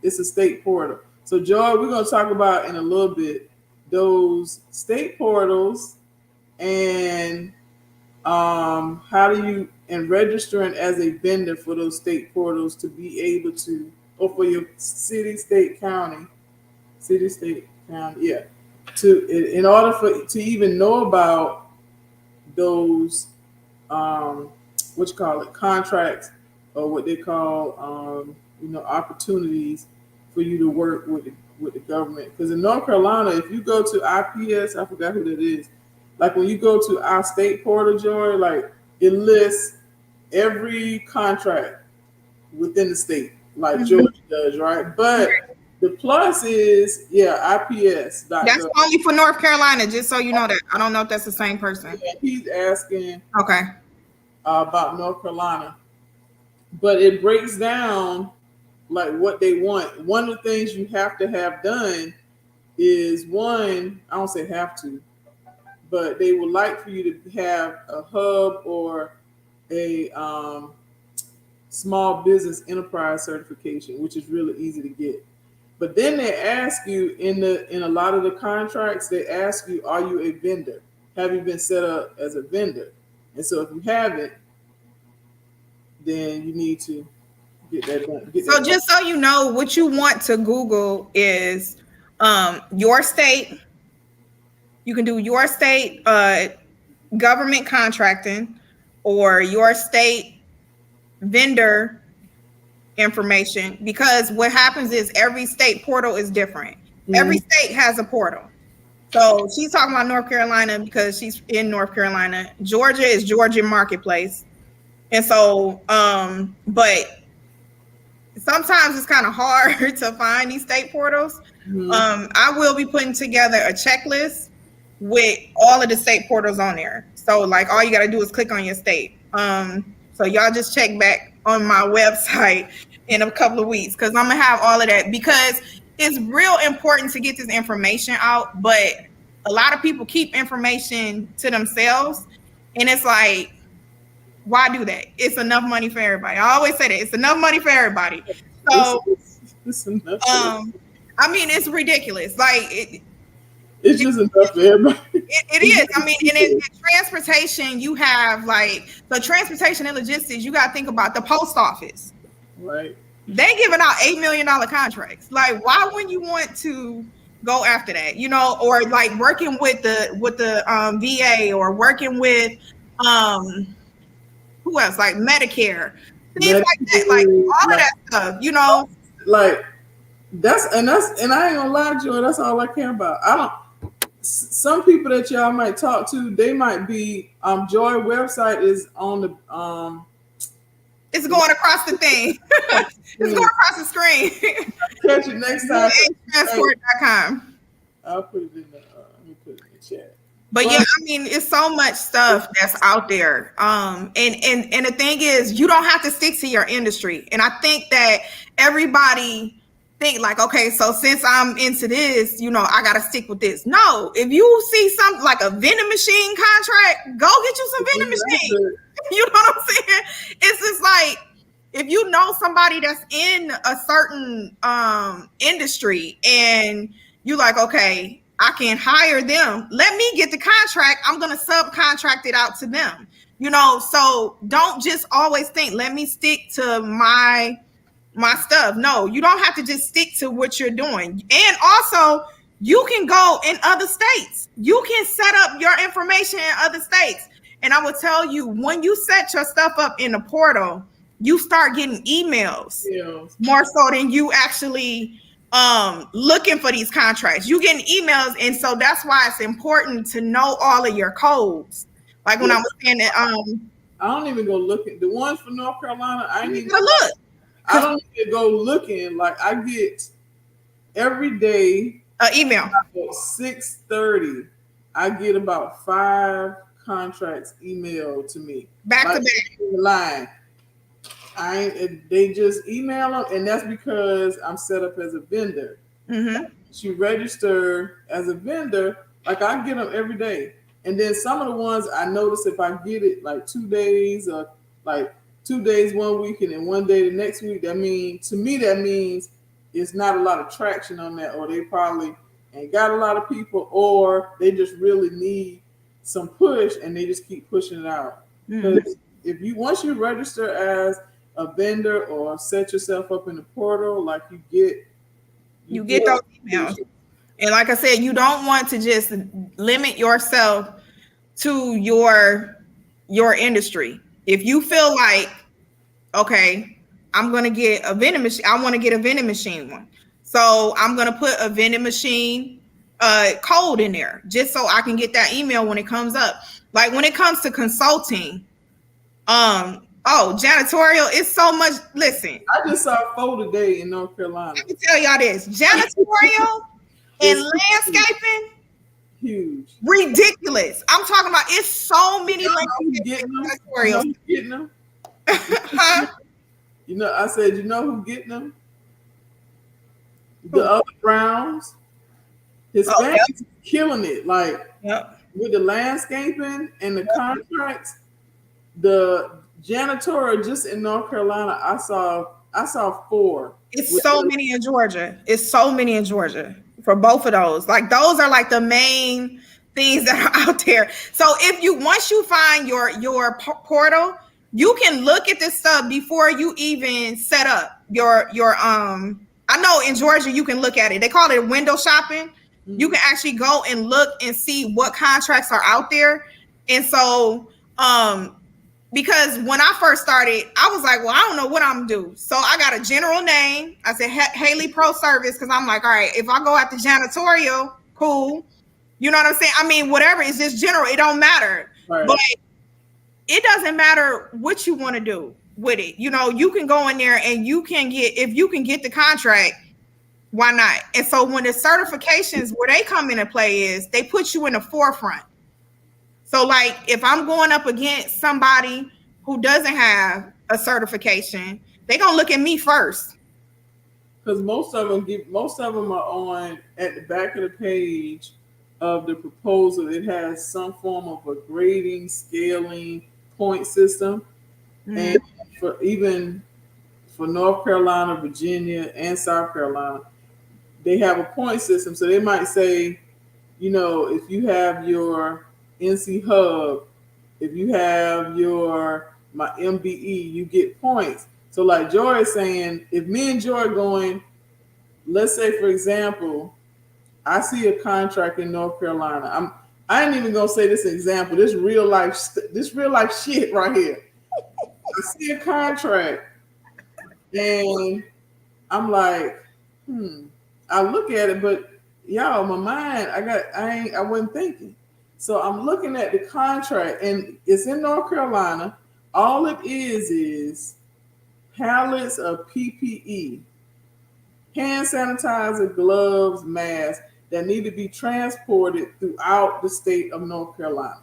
It's a state portal. So Joy, we're gonna talk about in a little bit those state portals and how do you, and registering as a vendor for those state portals to be able to, or for your city, state, county, yeah. In order to even know about those contracts, or what they call opportunities for you to work with the government. Because in North Carolina, if you go to IPS, I forgot who that is. Like when you go to our state portal, Joy, like it lists every contract within the state, like Georgia does, right? But the plus is, IPS. That's only for North Carolina, just so you know that. I don't know if that's the same person. Yeah, he's asking about North Carolina. But it breaks down like what they want. One of the things you have to have done is I don't say have to, but they would like for you to have a hub or a small business enterprise certification, which is really easy to get. But then they ask you in a lot of the contracts, they ask you, are you a vendor? Have you been set up as a vendor? And so if you haven't, then you need to get that done. Just so you know, what you want to Google is your state. You can do your state government contracting or your state vendor information, because what happens is every state portal is different. Every state has a portal. So she's talking about North Carolina because she's in North Carolina. Georgia is Georgia Marketplace. And so, but sometimes it's kind of hard to find these state portals. I will be putting together a checklist with all of the state portals on there. So like all you got to do is click on your state. So y'all just check back on my website in a couple of weeks because I'm going to have all of that because it's real important to get this information out. But a lot of people keep information to themselves. And it's like, why do that? It's enough money for everybody. I always say that it's enough money for everybody. So, I mean, it's ridiculous. Like it's just enough for everybody. It is. I mean, in transportation, you have like the transportation and logistics. You got to think about the post office. Right. They giving out $8 million contracts. Like, why wouldn't you want to go after that? You know, or like working with the VA or working with who else? Like Medicare, things like that. Like all of that stuff. You know, like that's and I ain't gonna lie, Joy. That's all I care about. Some people that y'all might talk to, they might be Joy website is on the it's going across the thing. It's going across the screen. Catch it next time. Transport.com. I'll put it in the let me put it in the chat. But yeah, I mean, it's so much stuff that's out there. And the thing is, you don't have to stick to your industry. And I think that everybody think like, okay, so since I'm into this, you know, I got to stick with this. No, if you see something like a vending machine contract, go get you some vending machine. You know what I'm saying? It's just like, if you know somebody that's in a certain industry and you like, okay, I can hire them. Let me get the contract. I'm going to subcontract it out to them. You know, so don't just always think, let me stick to my stuff. No, you don't have to just stick to what you're doing. And also, you can go in other states. You can set up your information in other states. And I will tell you, when you set your stuff up in the portal, you start getting emails more so than you actually looking for these contracts. You getting emails, and so that's why it's important to know all of your codes. Like when I was saying that, I don't even go looking. The ones for North Carolina, I ain't even look. I don't even go looking. Like I get every day email at 6:30. I get about 5 contracts emailed to me back to back in the line. They just email them, and that's because I'm set up as a vendor. You register as a vendor, like I get them every day. And then some of the ones I notice if I get it like 2 days or like 2 days one week and then 1 day the next week, that means it's not a lot of traction on that, or they probably ain't got a lot of people, or they just really need some push and they just keep pushing it out. Because once you register as a vendor or set yourself up in the portal, like you get those emails. And like I said, you don't want to just limit yourself to your industry. If you feel like, okay, I'm going to get a vending machine. I want to get a vending machine one. So I'm going to put a vending machine code in there just so I can get that email when it comes up. Like when it comes to consulting, janitorial is so much. Listen, I just saw 4 today in North Carolina. Let me tell y'all this: janitorial and landscaping, huge, ridiculous. I'm talking about it's so many janitorials. Getting them? You know, I said, you know who getting them? The other Browns. Hispanics killing it. Like with the landscaping and the contracts, the janitorial just in North Carolina, I saw 4. It's so many in Georgia. It's so many in Georgia for both of those. Like those are like the main things that are out there. So once you find your portal, you can look at this stuff before you even set up your I know in Georgia you can look at it. They call it window shopping. You can actually go and look and see what contracts are out there. And so because when I first started, I was like, well, I don't know what I'm gonna do. So I got a general name. I said Haley Pro Service, because I'm like, all right, if I go after janitorial, cool. You know what I'm saying? I mean, whatever, it's just general. It don't matter. Right. But it doesn't matter what you want to do with it. You know, you can go in there and you can get, if you can get the contract, why not? And so when the certifications, where they come into play is they put you in the forefront. So like if I'm going up against somebody who doesn't have a certification, they're going to look at me first. Because most of them are on at the back of the page of the proposal. It has some form of a grading, scaling, point system. Mm-hmm. And for North Carolina, Virginia, and South Carolina, they have a point system. So they might say, you know, if you have your NC Hub, if you have my MBE, you get points. So like Joy is saying, if me and Joy are going, let's say, for example, I see a contract in North Carolina. I ain't even gonna say this example. This real life shit right here. I see a contract and I'm like, I look at it, but y'all, my mind, I wasn't thinking. So I'm looking at the contract and it's in North Carolina. All it is pallets of PPE, hand sanitizer, gloves, masks that need to be transported throughout the state of North Carolina.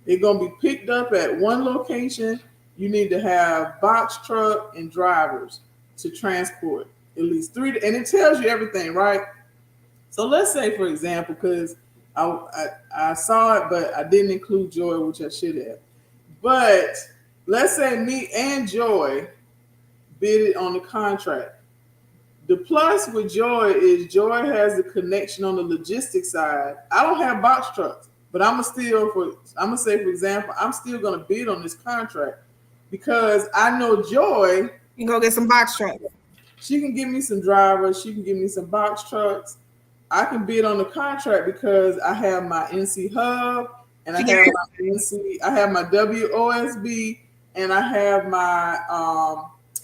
They're going to be picked up at one location. You need to have box truck and drivers to transport at least 3, and it tells you everything, right? So let's say, for example, because I saw it, but I didn't include Joy, which I should have. But let's say me and Joy bid on the contract. The plus with Joy is Joy has the connection on the logistics side. I don't have box trucks, but I'm gonna say, for example, I'm still gonna bid on this contract because I know Joy. You can go get some box trucks. She can give me some drivers. She can give me some box trucks. I can bid on the contract because I have my NC Hub and I have my WOSB and I have my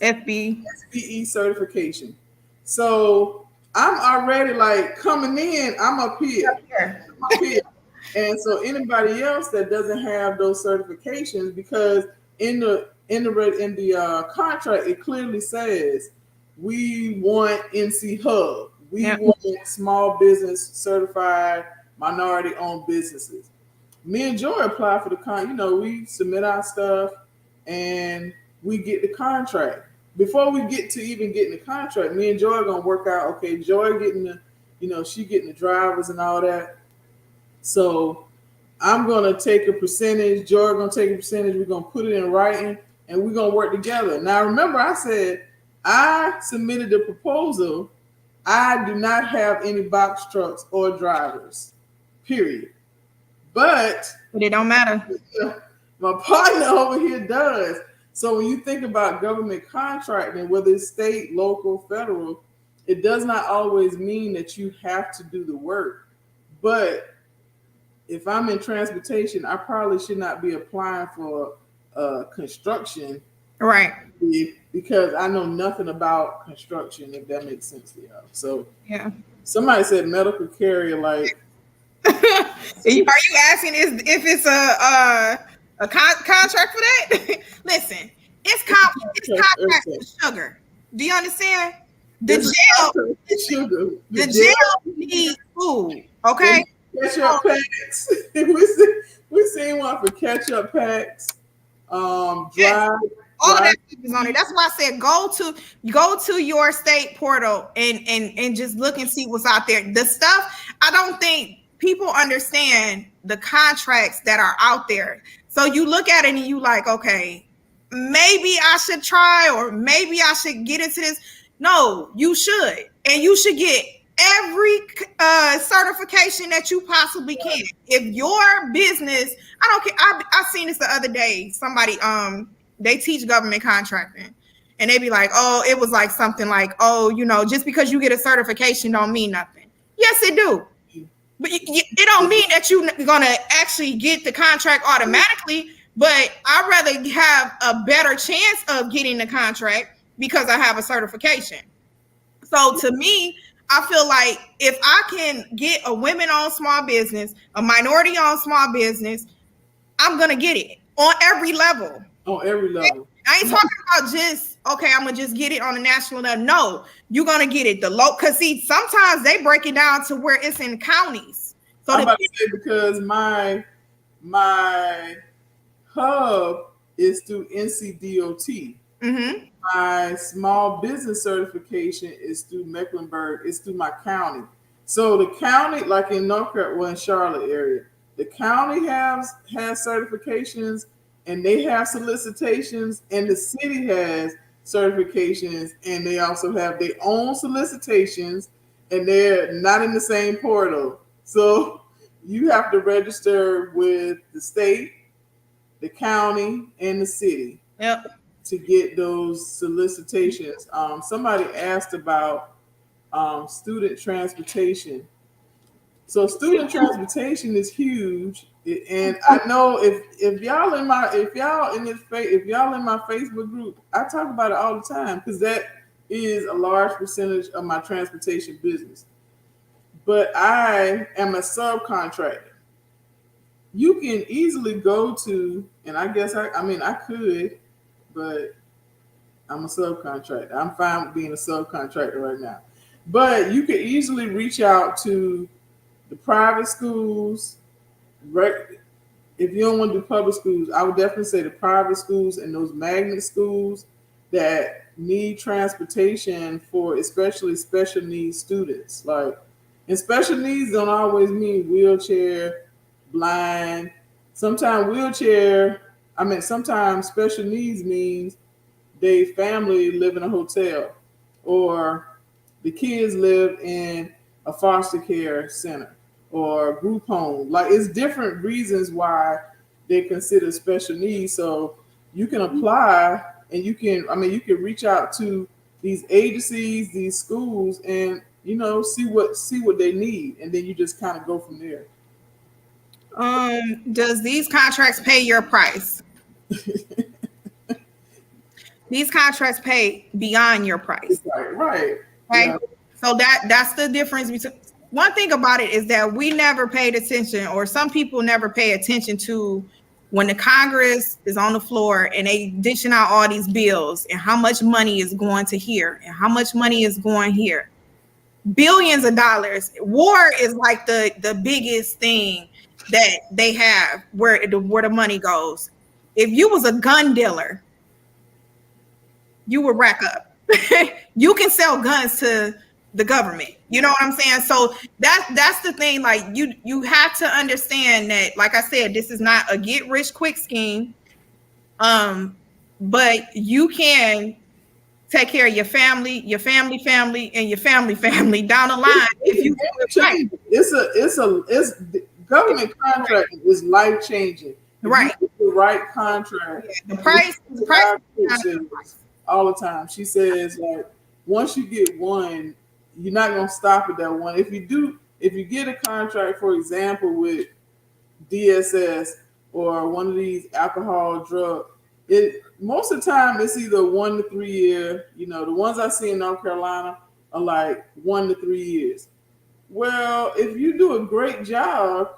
FBE certification. So I'm already like coming in. I'm up here. And so anybody else that doesn't have those certifications, because in the contract it clearly says we want NC Hub. We want small business certified minority owned businesses. Me and Joy apply for the we submit our stuff and we get the contract. Before we get to even getting the contract, me and Joy are gonna work out, okay, Joy getting she getting the drivers and all that. So I'm gonna take a percentage, Joy gonna take a percentage, we're gonna put it in writing and we're gonna work together. Now remember I said I submitted the proposal. I do not have any box trucks or drivers, period. But it don't matter. My partner over here does. So when you think about government contracting, whether it's state, local, federal, it does not always mean that you have to do the work. But if I'm in transportation, I probably should not be applying for construction. Right. Because I know nothing about construction, if that makes sense to y'all. So yeah. Somebody said medical carrier, like. Are you asking if it's a contract for that? Listen, it's contract for sugar. Do you understand? The jail needs food. Okay. Ketchup packs. we seen one for ketchup packs. Dry. All of that is on it. That's why I said go to your state portal and just look and see what's out there. The stuff, I don't think people understand the contracts that are out there. So you look at it and you like, okay, maybe I should try or maybe I should get into this. No, you should. And you should get every certification that you possibly can. If your business, I don't care. I seen this the other day. Somebody, they teach government contracting and they be like, oh, it was like something like, oh, just because you get a certification don't mean nothing. Yes, it do. But it don't mean that you're going to actually get the contract automatically, but I'd rather have a better chance of getting the contract because I have a certification. So to me, I feel like if I can get a women-owned small business, a minority-owned small business, I'm gonna get it on every level. On every level. I ain't talking about just, okay, I'm gonna just get it on a national level. No, you're gonna get it the low, because see, sometimes they break it down to where it's in counties. So I'm about to say, because my hub is through NCDOT. Mm-hmm. My small business certification is through Mecklenburg. It's through my county. So the county, like in North Carolina, well, in Charlotte area, the county has certifications, and they have solicitations, and the city has certifications, and they also have their own solicitations, and they're not in the same portal. So you have to register with the state, the county, and the city. Yep. To get those solicitations. Somebody asked about student transportation. So student transportation is huge, and I know if y'all in my Facebook group, I talk about it all the time, because that is a large percentage of my transportation business. But I am a subcontractor. You can easily go to, and I guess I could, but I'm a subcontractor. I'm fine with being a subcontractor right now. But you could easily reach out to the private schools. Right? If you don't want to do public schools, I would definitely say the private schools and those magnet schools that need transportation for especially special needs students. Like, and special needs don't always mean wheelchair, blind. Sometimes special needs means they family live in a hotel, or the kids live in a foster care center or a group home. Like, it's different reasons why they consider special needs. So you can apply, and you can reach out to these agencies, these schools, and see what they need, and then you just kind of go from there. Does these contracts pay your price? These contracts pay beyond your price. Right. Yeah. So that's the difference between. One thing about it is that we never paid attention, or some people never pay attention to, when the Congress is on the floor and they dishing out all these bills, and how much money is going to here and how much money is going here. Billions of dollars. War is like the biggest thing that they have, where the money goes. If you was a gun dealer, you would rack up. You can sell guns to the government. You know what I'm saying? So that's the thing. Like, you have to understand that, like I said, this is not a get rich quick scheme. But you can take care of your family, and your family down the line if you do it right. It's government contracting is life changing. Right. The right contract. Yeah, the price all the time. She says, like, once you get one, you're not gonna stop at that one. If you get a contract, for example, with DSS or one of these alcohol drug, most of the time it's either 1 to 3 year. The ones I see in North Carolina are like 1 to 3 years. Well, if you do a great job,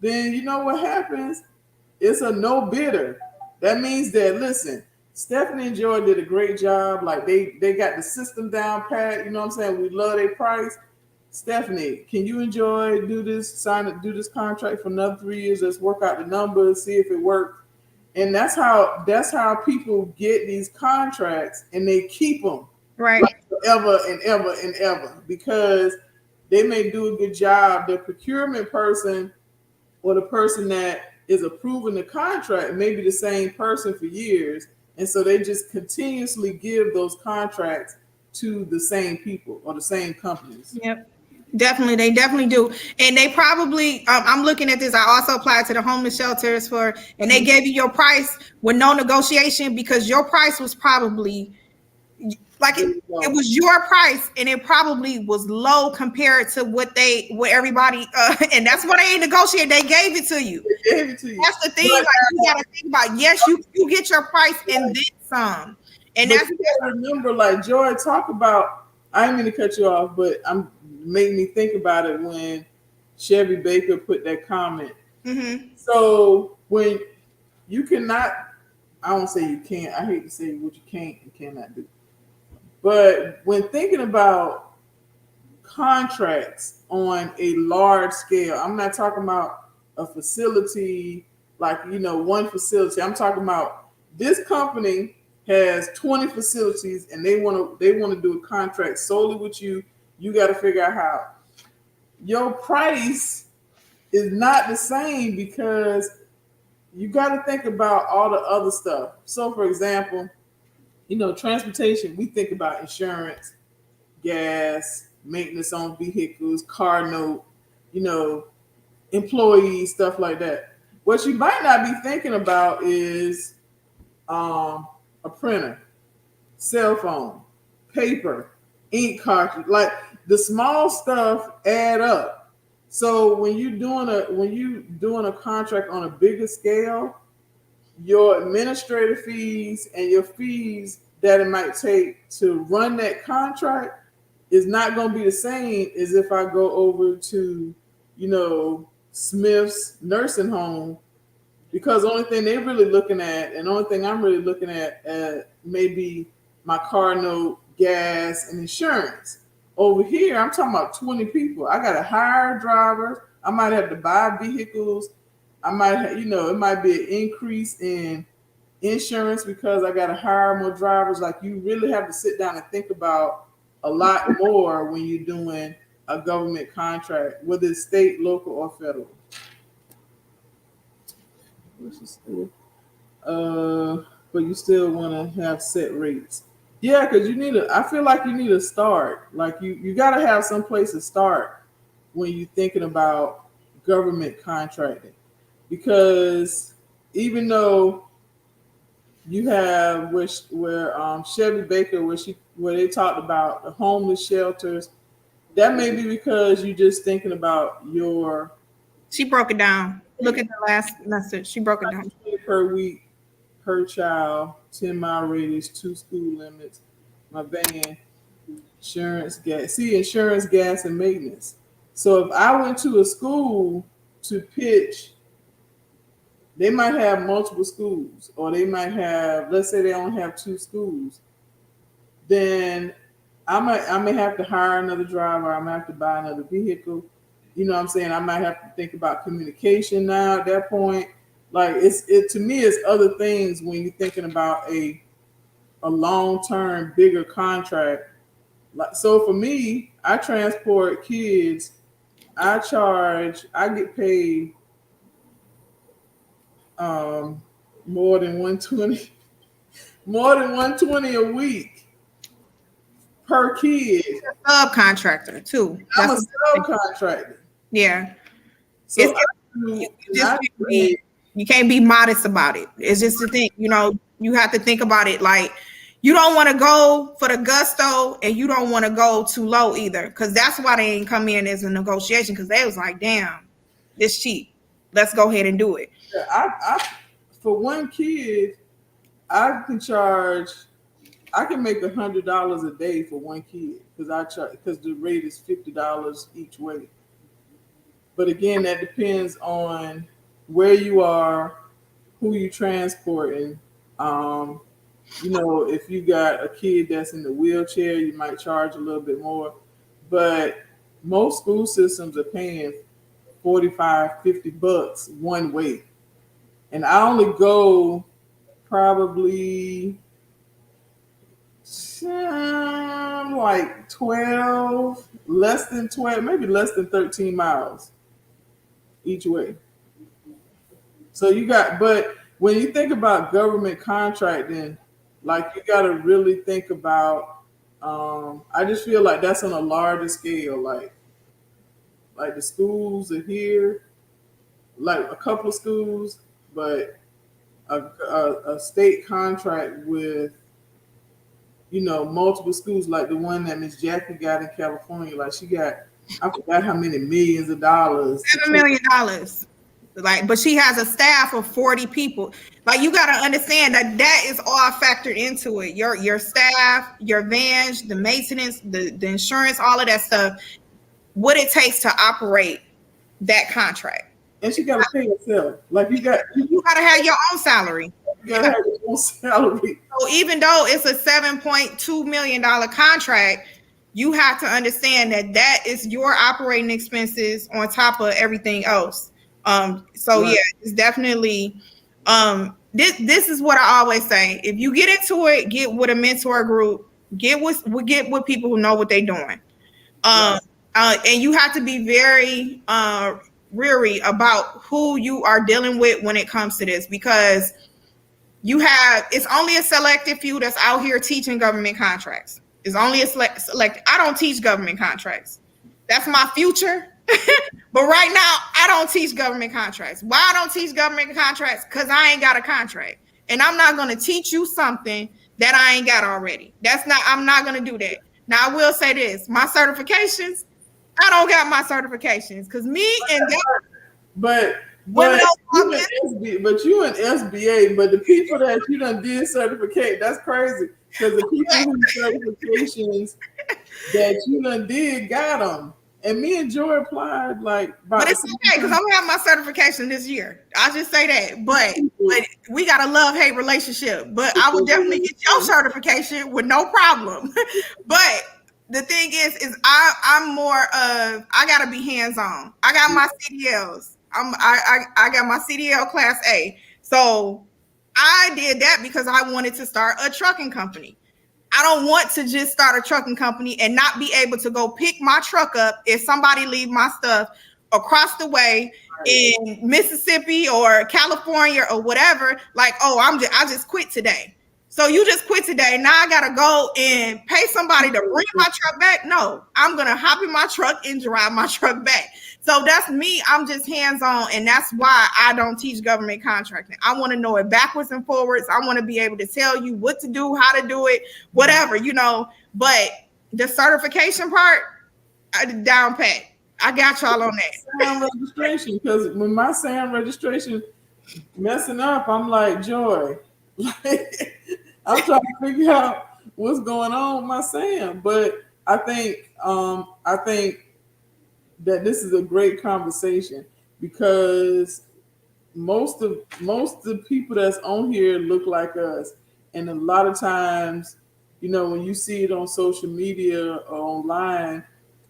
then you know what happens? It's a no bidder. That means that, listen, Stephanie and Joy did a great job. Like, they got the system down pat. You know what I'm saying? We love their price. Stephanie, can you do this contract for another 3 years? Let's work out the numbers, see if it works. And that's how people get these contracts, and they keep them right, like forever and ever and ever, because they may do a good job. The procurement person or the person that is approving the contract may be the same person for years. And so they just continuously give those contracts to the same people or the same companies. Yep. Definitely. They definitely do. And they probably, I'm looking at this. I also applied to the homeless shelters and they gave you your price with no negotiation, because your price was probably like, it was your price, and it probably was low compared to what everybody, and that's what they negotiated. They gave it to you. That's the thing. Like, you got to think about, yes, you get your price and then some. And that's, you gotta remember, like Joy talked about, I didn't mean to cut you off, but I'm made me think about it when Chevy Baker put that comment. Mm-hmm. So when you cannot, I don't say you can't. I hate to say what you can't and cannot do. But when thinking about contracts on a large scale, I'm not talking about a facility like, one facility. I'm talking about this company has 20 facilities and they want to do a contract solely with you. You got to figure out how your price is not the same because you got to think about all the other stuff. So for example, transportation, we think about insurance, gas, maintenance on vehicles, car note, employees, stuff like that. What you might not be thinking about is a printer, cell phone, paper, ink cartridge. Like the small stuff add up. So when you doing a contract on a bigger scale, your administrative fees and your fees that it might take to run that contract is not going to be the same as if I go over to, Smith's nursing home, because the only thing they're really looking at, and the only thing I'm really looking at maybe my car note, gas, and insurance. Over here, I'm talking about 20 people. I got to hire drivers. I might have to buy vehicles. I might have, it might be an increase in insurance because I got to hire more drivers. Like you really have to sit down and think about a lot more when you're doing a government contract, whether it's state, local, or federal. But you still want to have set rates. Yeah, because I feel like you need a start. Like you got to have some place to start when you're thinking about government contracting. Because even though you have where Chevy Baker, where they talked about the homeless shelters, that may be because you're just thinking about your. She broke it down. Look at the last message. She broke it down. Per week, per child, 10-mile radius, 2 school limits, my van, insurance, gas. See, insurance, gas, and maintenance. So if I went to a school to pitch, they might have multiple schools, or they might have, let's say they only have 2 schools. Then I may have to hire another driver. I might have to buy another vehicle. You know what I'm saying? I might have to think about communication now at that point. Like it to me, it's other things when you're thinking about a long-term, bigger contract. Like, so for me, I transport kids. I get paid more than 120 a week per kid. Subcontractor too. I'm a subcontractor. Yeah. So you can't be modest about it. It's just the thing, you have to think about it like you don't want to go for the gusto and you don't want to go too low either, because that's why they ain't come in as a negotiation, because they was like, damn, this cheap. Let's go ahead and do it. Yeah, I for one kid, I can make $100 a day for one kid because the rate is $50 each way. But again, that depends on where you are, who you transporting. If you got a kid that's in the wheelchair, you might charge a little bit more. But most school systems are paying $45-50 one way. And I only go probably like 12, less than 12, maybe less than 13 miles each way. So but when you think about government contracting, like you got to really think about, I just feel like that's on a larger scale. Like the schools are here, like a couple of schools, but a state contract with, multiple schools, like the one that Miss Jackie got in California. Like she got, I forgot how many millions of dollars. $7 million. Like, but she has a staff of 40 people. Like, you got to understand that is all factored into it. Your staff, your vans, the maintenance, the insurance, all of that stuff, what it takes to operate that contract. And she got to pay herself. Like, you got to have your own salary. You got to have your own salary. So even though it's a $7.2 million contract, you have to understand that is your operating expenses on top of everything else. So right. Yeah, it's definitely this is what I always say. If you get into it, get with a mentor group, get with people who know what they're doing. And you have to be very weary about who you are dealing with when it comes to this, because it's only a selected few that's out here teaching government contracts. It's only a select. I don't teach government contracts. That's my future. But right now, I don't teach government contracts. Why I don't teach government contracts? Because I ain't got a contract. And I'm not going to teach you something that I ain't got already. I'm not going to do that. Now, I will say this. My certifications, I don't got my certifications. Because me and that. But you in SBA, but the people that you done did certificate, that's crazy. Because the people whose certifications that you done did got them. And me and Joy applied but it's okay because I'm gonna have my certification this year. I'll just say that. But we got a love-hate relationship. But I would definitely get your certification with no problem. But the thing is I'm more of, I gotta be hands-on. I got my CDLs. I got my CDL Class A. So I did that because I wanted to start a trucking company. I don't want to just start a trucking company and not be able to go pick my truck up if somebody leave my stuff across the way in Mississippi or California or whatever. Like, I just quit today. So you just quit today. Now I got to go and pay somebody to bring my truck back. No, I'm going to hop in my truck and drive my truck back. So that's me. I'm just hands-on. And that's why I don't teach government contracting. I want to know it backwards and forwards. I want to be able to tell you what to do, how to do it, whatever, But the certification part, down pat. I got y'all on that. SAM registration, because when my SAM registration messing up, I'm like, Joy, I'm trying to figure out what's going on with my SAM. But I think that this is a great conversation, because most of the people that's on here look like us, and a lot of times, when you see it on social media or online,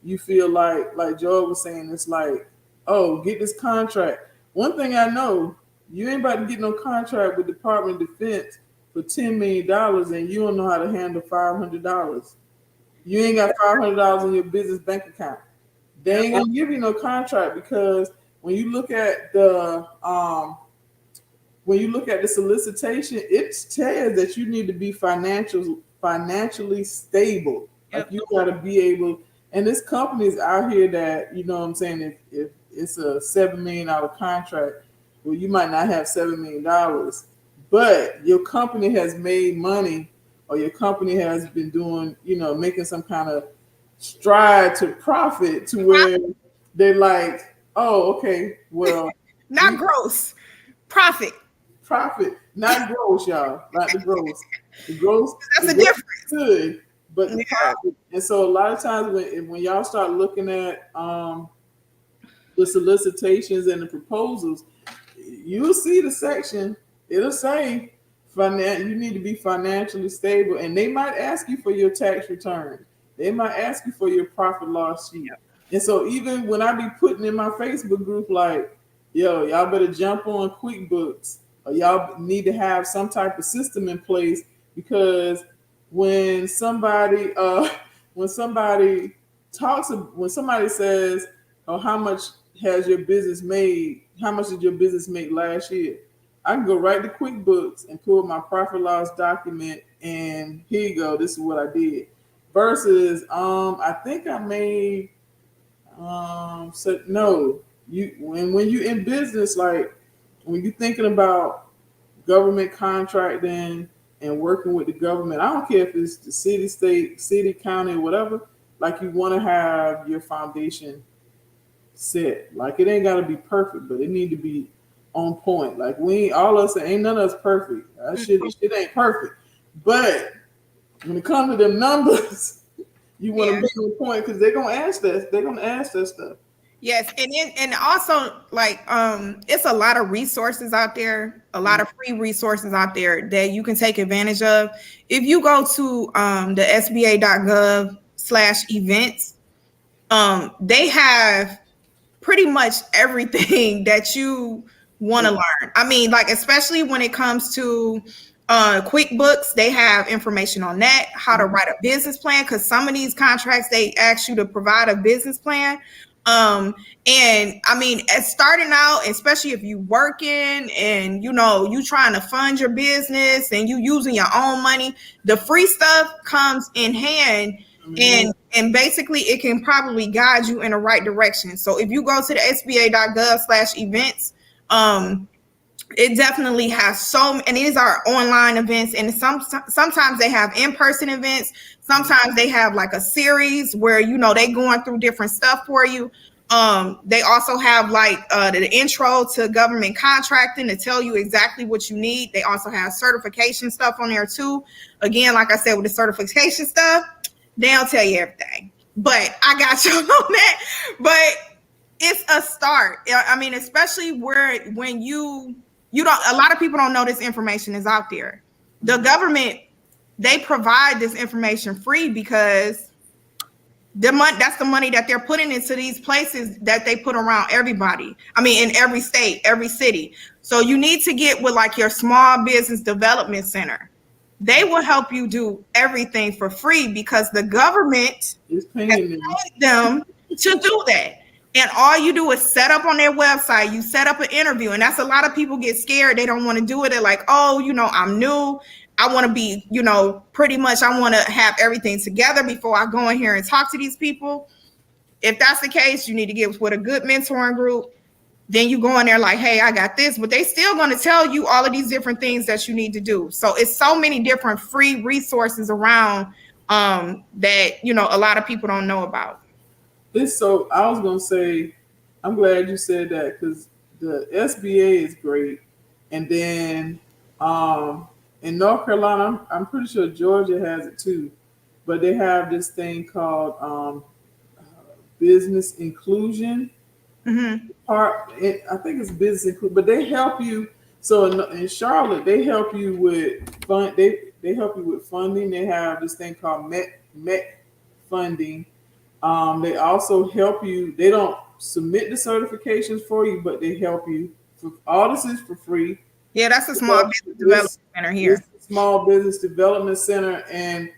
you feel like Joel was saying, it's like, oh, get this contract. One thing I know, you ain't about to get no contract with Department of Defense for $10 million and you don't know how to handle $500. You ain't got $500 in your business bank account. They ain't gonna give you no contract, because when you look at the solicitation, it says that you need to be financially stable. Yep. Like, you got to be able. And this company is out here that, you know what I'm saying, if it's a $7 million contract, well, you might not have $7 million, but your company has made money, or your company has been doing, making some kind of stride to profit, to where they're like, oh, okay, well. Not gross. Profit, not gross, y'all. Not the gross. The gross. That's a difference. Good. But the profit. And so a lot of times when y'all start looking at the solicitations and the proposals, you'll see the section. It'll say you need to be financially stable, and they might ask you for your tax return. They might ask you for your profit loss sheet. And so even when I be putting in my Facebook group, like, yo, y'all better jump on QuickBooks, or y'all need to have some type of system in place, because when somebody says, oh, how much has your business made? How much did your business make last year? I can go right to QuickBooks and pull my profit loss document, and here you go. This is what I did. Versus, I think I made, when you're in business, like when you're thinking about government contracting and working with the government, I don't care if it's the city, state, city, county, whatever, like, you want to have your foundation set. Like it ain't gotta be perfect, but it need to be on point. Like we ain't all of us ain't none of us perfect. That shit ain't perfect. But when it comes to them numbers, you want to be on point because they're gonna ask that. They're gonna ask that stuff. Yes, and also like it's a lot of resources out there, a lot of free resources out there that you can take advantage of. If you go to the SBA.gov/events, they have pretty much everything that you want to learn. I mean, like especially when it comes to QuickBooks, they have information on that, how to write a business plan, because some of these contracts they ask you to provide a business plan. And I mean, as starting out, especially if you working and you know you trying to fund your business and you using your own money, the free stuff comes in hand. And basically it can probably guide you in the right direction. So if you go to the SBA.gov/events, it definitely has and these are online events, and sometimes they have in-person events. Sometimes they have like a series where, you know, they going through different stuff for you. They also have like the intro to government contracting to tell you exactly what you need. They also have certification stuff on there too. Again, like I said, with the certification stuff, they don't tell you everything, but I got you on that. But it's a start. I mean, especially when you don't, a lot of people don't know this information is out there. The government, they provide this information free because that's the money that they're putting into these places that they put around everybody. I mean, in every state, every city. So you need to get with like your small business development center. They will help you do everything for free because the government has paid them to do that. And all you do is set up on their website, you set up an interview. And that's a lot of people get scared. They don't want to do it. They're like, oh, you know, I'm new. I want to be, you know, pretty much I want to have everything together before I go in here and talk to these people. If that's the case, you need to get with a good mentoring group. Then you go in there like, hey, I got this, but they still going to tell you all of these different things that you need to do. So it's so many different free resources around that, you know, a lot of people don't know about. So I was going to say, I'm glad you said that because the SBA is great. And then in North Carolina, I'm pretty sure Georgia has it too, but they have this thing called business inclusion. Mm-hmm. I think it's business inclusion, but they help you. So in Charlotte, they help you with fund. They help you with funding. They have this thing called MET funding. They also help you. They don't submit the certifications for you, but they help you. All this is for free. Yeah, that's a small business development center here. Small business development center, and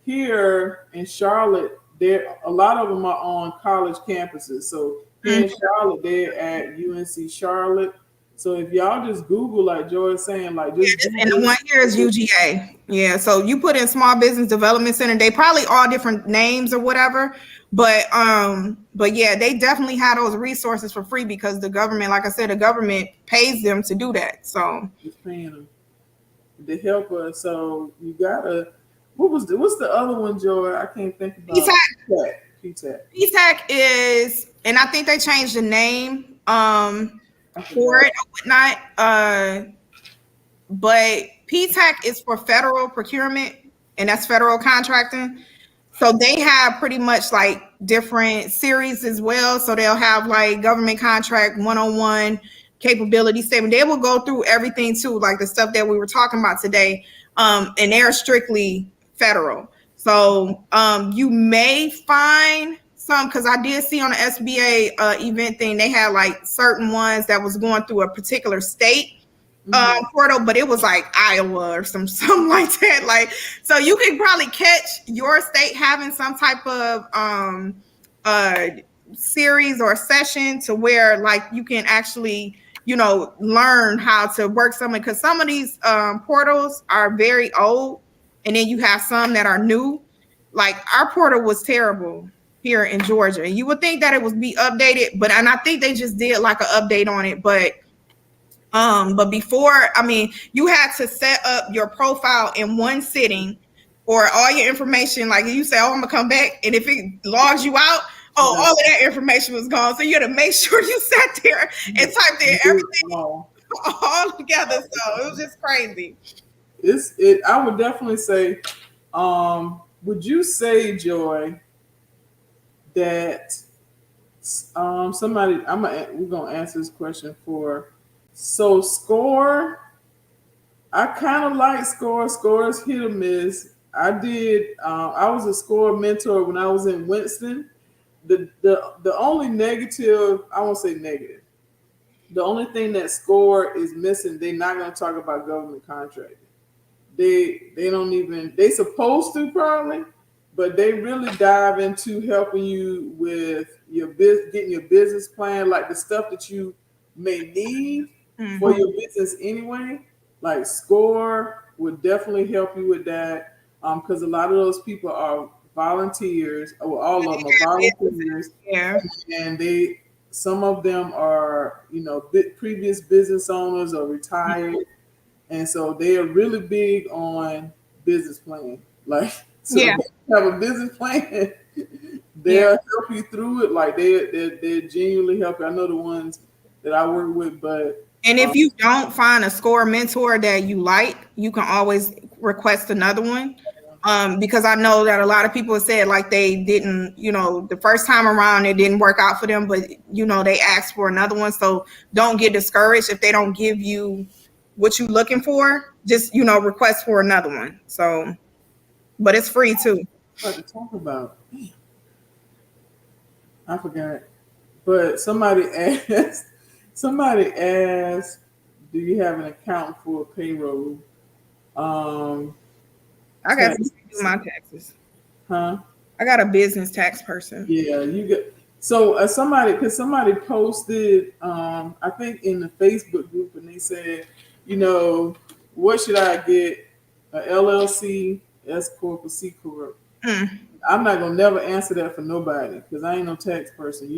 here in Charlotte, a lot of them are on college campuses. So here in Charlotte, they're at UNC Charlotte. So if y'all just Google, like Joy is saying, like just and the one here is UGA. Yeah, so you put in Small Business Development Center. They probably all different names or whatever, but yeah, they definitely have those resources for free because the government, like I said, the government pays them to do that. So it's paying them to help us. So you gotta. What's the other one, Joy? I can't think about. PTAC is, and I think they changed the name for it or whatnot. But PTAC is for federal procurement, and that's federal contracting. So they have pretty much like different series as well. So they'll have like government contract 101 capability statement. They will go through everything too, like the stuff that we were talking about today. And they're strictly federal. So you may find some, because I did see on the SBA event thing, they had like certain ones that was going through a particular state portal, but it was like Iowa or something like that. Like, so you can probably catch your state having some type of series or session to where like you can actually, you know, learn how to work something, because some of these portals are very old, and then you have some that are new. Like our portal was terrible here in Georgia, and you would think that it would be updated, and I think they just did like an update on it, but before, I mean, you had to set up your profile in one sitting, or all your information, like you say, oh, I'm gonna come back, and if it logs you out, Oh, all of that information was gone. So you had to make sure you sat there and typed in everything all together. So it was just crazy. I would definitely say, would you say, Joy, that we're gonna answer this question for SCORE. I kind of like SCORE. SCORE is hit or miss. I was a SCORE mentor when I was in Winston. The only negative, I won't say negative. The only thing that SCORE is missing, they're not going to talk about government contracting. They don't even, they supposed to probably, but they really dive into helping you with getting your business plan, like the stuff that you may need for your business anyway. Like SCORE would definitely help you with that, because a lot of those people are volunteers, or all of them are volunteers, and some of them are, previous business owners or retired, and so they are really big on business plan. Like, so if you have a business plan, they'll help you through it. Like they genuinely help you. I know the ones that I work with, but. And if you don't find a SCORE mentor that you like, you can always request another one. Because I know that a lot of people have said like they didn't, the first time around it didn't work out for them, but they asked for another one. So don't get discouraged if they don't give you what you're looking for. Just request for another one. So, but it's free too. What to talk about? I forgot. But somebody asked, do you have an account for payroll? I got to do my taxes. Huh? I got a business tax person. Yeah, you get. So somebody posted, I think in the Facebook group, and they said, what should I get? A LLC, S corp, or C corp? I'm not gonna never answer that for nobody because I ain't no tax person.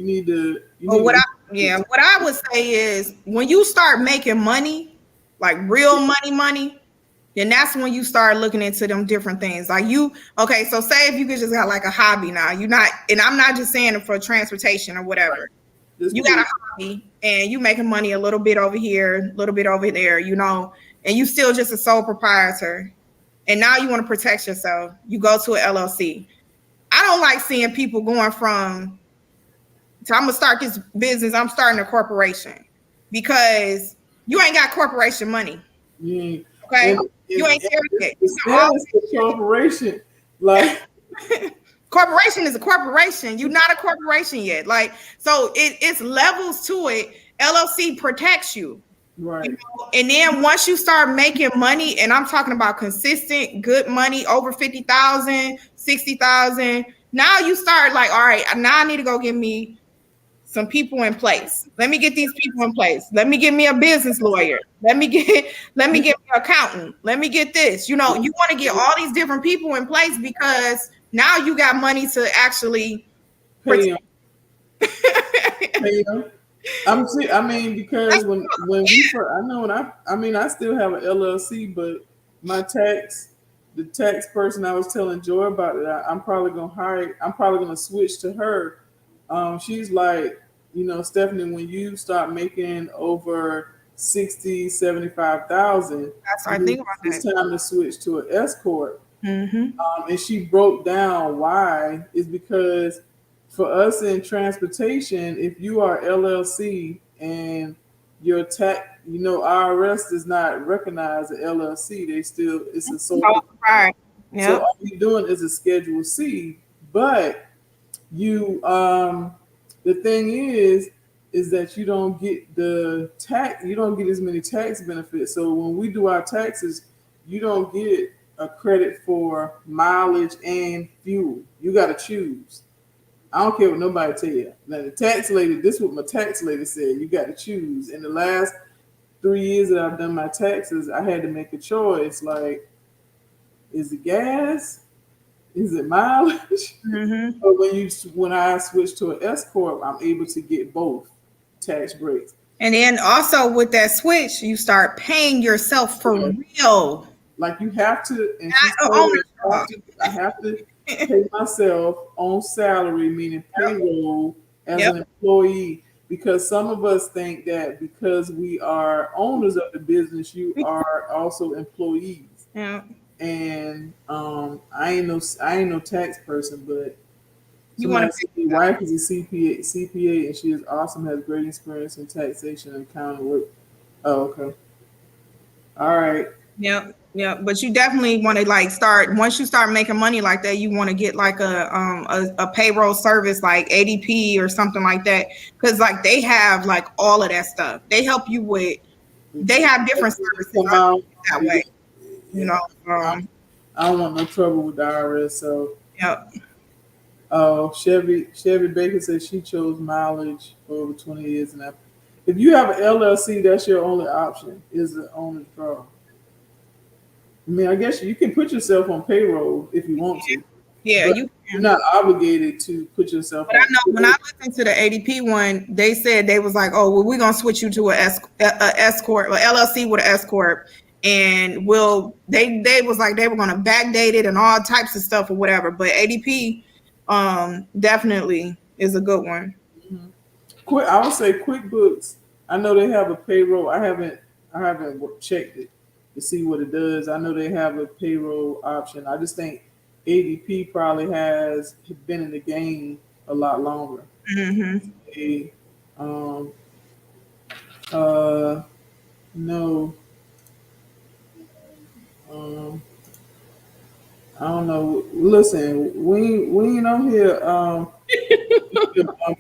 What I would say is when you start making money, like real money, then that's when you start looking into them different things. Like so say if you could just got like a hobby now, and I'm not just saying it for transportation or whatever. Right. You got a hobby and you making money a little bit over here, a little bit over there, and you still just a sole proprietor. And now you want to protect yourself. You go to an LLC. I don't like seeing people going I'm going to start this business. I'm starting a corporation because you ain't got corporation money. Yeah. Okay. You ain't serious. It's a corporation. Like corporation is a corporation. You're not a corporation yet. Like, so it's levels to it. LLC protects you. Right. And then once you start making money, and I'm talking about consistent, good money, over 50,000, 60,000. Now you start like, all right, now I need to go get me some people in place. Let me get these people in place. Let me get me a business lawyer. Let me get me an accountant. Let me get this. You want to get all these different people in place because now you got money to actually pay them. Because when we first, I still have an LLC, but the tax person I was telling Joy about it, I'm probably gonna switch to her. She's like, Stephanie, when you start making over 60, 75,000, it's time to switch to an S corp. And she broke down why is because for us in transportation, if you are LLC and your tax, IRS does not recognize the LLC. It's a sole. Right. Yep. So all you're doing is a Schedule C, but the thing is that you don't get you don't get as many tax benefits. So when we do our taxes, you don't get a credit for mileage and fuel. You got to choose. I don't care what nobody tell you. Now the tax lady, this is what my tax lady said. You got to choose. In the last 3 years that I've done my taxes, I had to make a choice. Like, is it gas? Is it mileage? But when I switch to an S corp, I'm able to get both tax breaks. And then also with that switch, you start paying yourself for real. Like you have to. And I have to. pay myself on salary, meaning payroll, as an employee, because some of us think that because we are owners of the business, you are also employees. Yeah. And I ain't no tax person, but You want somebody said my wife is a CPA, and she is awesome, has great experience in taxation and accounting work. Oh, okay. All right. Yeah, yeah, but you definitely want to like start once you start making money like that. You want to get like a payroll service like ADP or something like that, because like they have like all of that stuff. They help you with. They have different services that way. You know. I don't want no trouble with the IRS. So. Yep. Oh, Chevy Baker says she chose mileage for over 20 years, and if you have an LLC, that's your only option is the owner's draw. I mean, I guess you can put yourself on payroll if you want to. Yeah, you're not obligated to put yourself. But I know when I listened to the ADP one, they said they was like, "Oh, well, we're gonna switch you to a S corp, or LLC with an S corp, and they was like they were gonna backdate it and all types of stuff or whatever." But ADP, definitely is a good one. Mm-hmm. I would say QuickBooks. I know they have a payroll. I haven't checked it to see what it does. I know they have a payroll option. I just think ADP probably has been in the game a lot longer. Mm-hmm. No. I don't know. Listen, we ain't on here.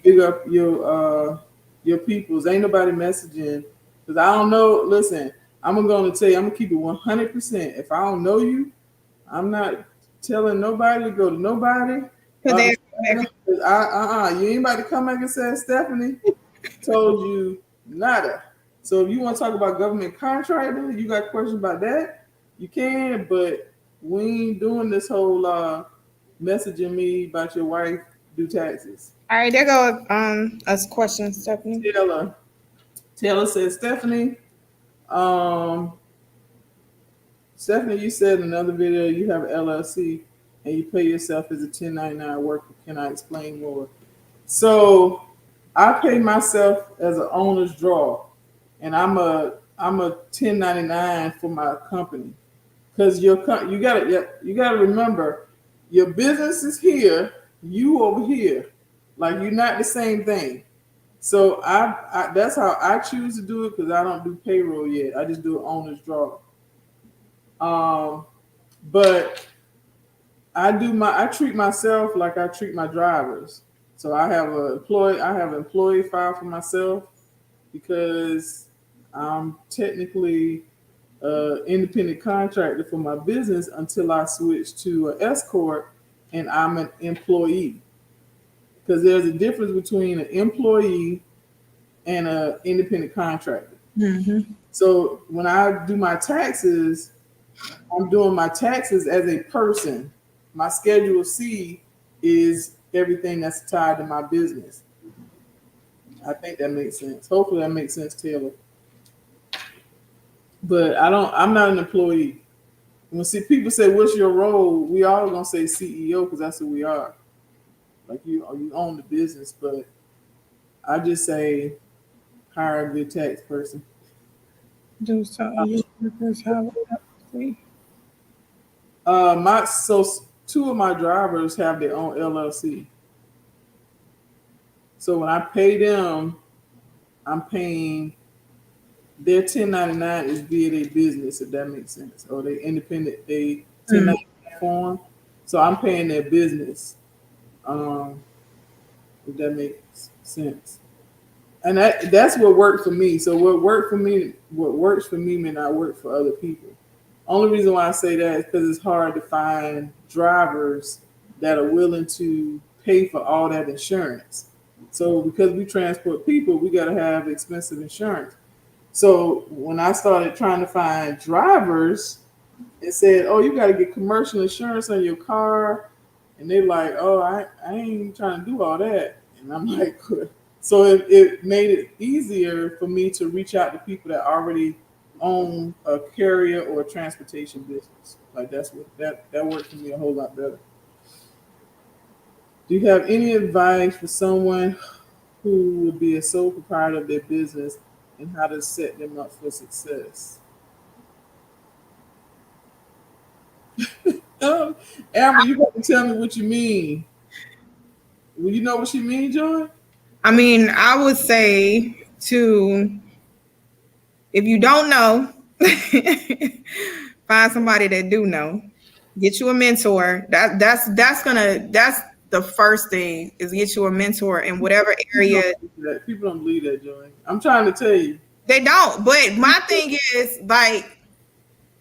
Big up your peoples. Ain't nobody messaging because I don't know. Listen, I'm gonna tell you. I'm gonna keep it 100%. If I don't know you, I'm not telling nobody to go to nobody. You ain't about to come back and say Stephanie told you nada. So if you want to talk about government contracting, you got questions about that, you can. But we ain't doing this whole messaging me about your wife do taxes. All right, there go a question, Stephanie. Taylor says, Stephanie, you said in another video you have an LLC and you pay yourself as a 1099 worker. Can I explain more? So I pay myself as an owner's draw, and I'm a 1099 for my company. Because you gotta remember, your business is here, you over here, like you're not the same thing. So I that's how I choose to do it because I don't do payroll yet. I just do an owner's draw. But I treat myself like I treat my drivers. So I have an employee file for myself because I'm technically independent contractor for my business until I switch to an S corp and I'm an employee. Because there's a difference between an employee and an independent contractor. Mm-hmm. So when I do my taxes, I'm doing my taxes as a person. My Schedule C is everything that's tied to my business. I think that makes sense. Hopefully that makes sense, Taylor. But I'm not an employee. When people say, what's your role? We all gonna say CEO because that's who we are. Like you own the business, but I just say hire a good tax person. Do so. Two of my drivers have their own LLC. So when I pay them, I'm paying their 1099 is via their business, if that makes sense. Or they independent, they 1099 form. So I'm paying their business. If that makes sense. And that's what worked for me. So what works for me may not work for other people. Only reason why I say that is because it's hard to find drivers that are willing to pay for all that insurance. So because we transport people, we got to have expensive insurance. So when I started trying to find drivers, it said, oh, you got to get commercial insurance on your car. And they're like, oh, I ain't trying to do all that. And I'm like, so it made it easier for me to reach out to people that already own a carrier or a transportation business. Like that worked for me a whole lot better. Do you have any advice for someone who will be a sole proprietor of their business and how to set them up for success? Amber, you got to tell me what you mean. Well, you know what you mean, Joy? I mean, I would say if you don't know, find somebody that do know. Get you a mentor. That's the first thing is get you a mentor in whatever area. People don't believe that, Joy. I'm trying to tell you. They don't. But my thing is, like,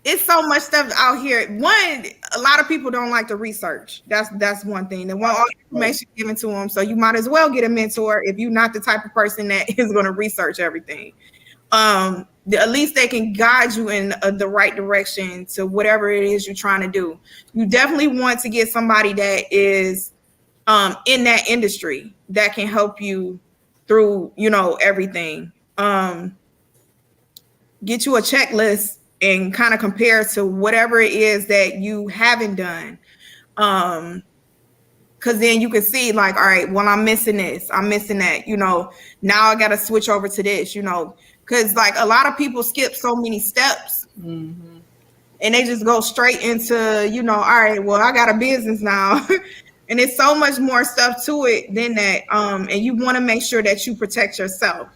it's so much stuff out here. One, a lot of people don't like to research. That's one thing. They want all the information given to them. So you might as well get a mentor if you're not the type of person that is going to research everything. At least they can guide you in the right direction to whatever it is you're trying to do. You definitely want to get somebody that is in that industry that can help you through, everything. Get you a checklist and kind of compare to whatever it is that you haven't done. Because then you can see like, all right, well, I'm missing this, I'm missing that, now I got to switch over to this, because like a lot of people skip so many steps and they just go straight into, all right, well, I got a business now. And it's so much more stuff to it than that. And you want to make sure that you protect yourself.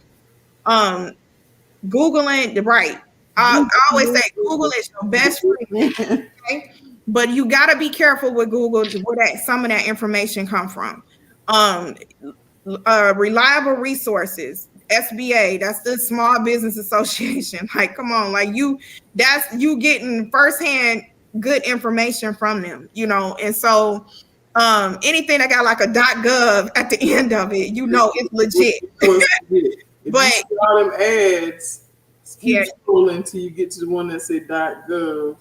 Googling, right. I always say Google is your best friend. Okay? But you got to be careful with Google where some of that information come from. Reliable resources, SBA, that's the Small Business Association. Like, come on, like you getting firsthand good information from them, and so anything that got like a .gov at the end of it, it's legit. But all them ads, keep scrolling until you get to the one that say .gov.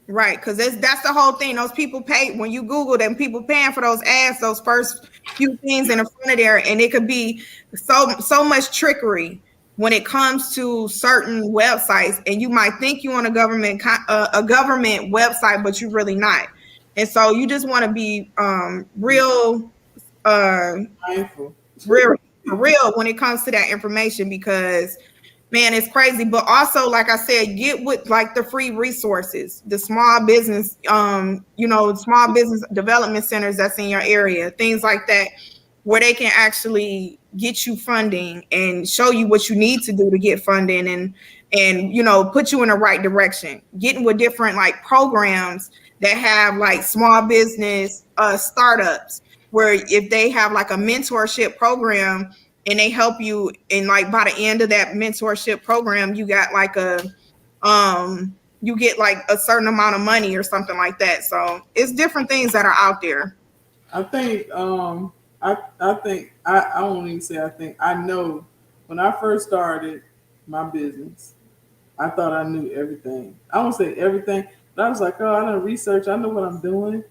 Right, because that's the whole thing. Those people pay when you Google them. People paying for those ads, those first few things in the front of there, and it could be so much trickery when it comes to certain websites. And you might think you're on a government website, but you're really not. And so you just want to be real mindful, real when it comes to that information, because man, it's crazy. But also, like I said, get with like the free resources, the small business, small business development centers that's in your area, things like that, where they can actually get you funding and show you what you need to do to get funding and put you in the right direction. Getting with different like programs that have like small business startups, where if they have like a mentorship program and they help you, and like by the end of that mentorship program, you got like you get like a certain amount of money or something like that. So it's different things that are out there. I think I know when I first started my business, I thought I knew everything. I won't say everything, but I was like, I done research, I know what I'm doing.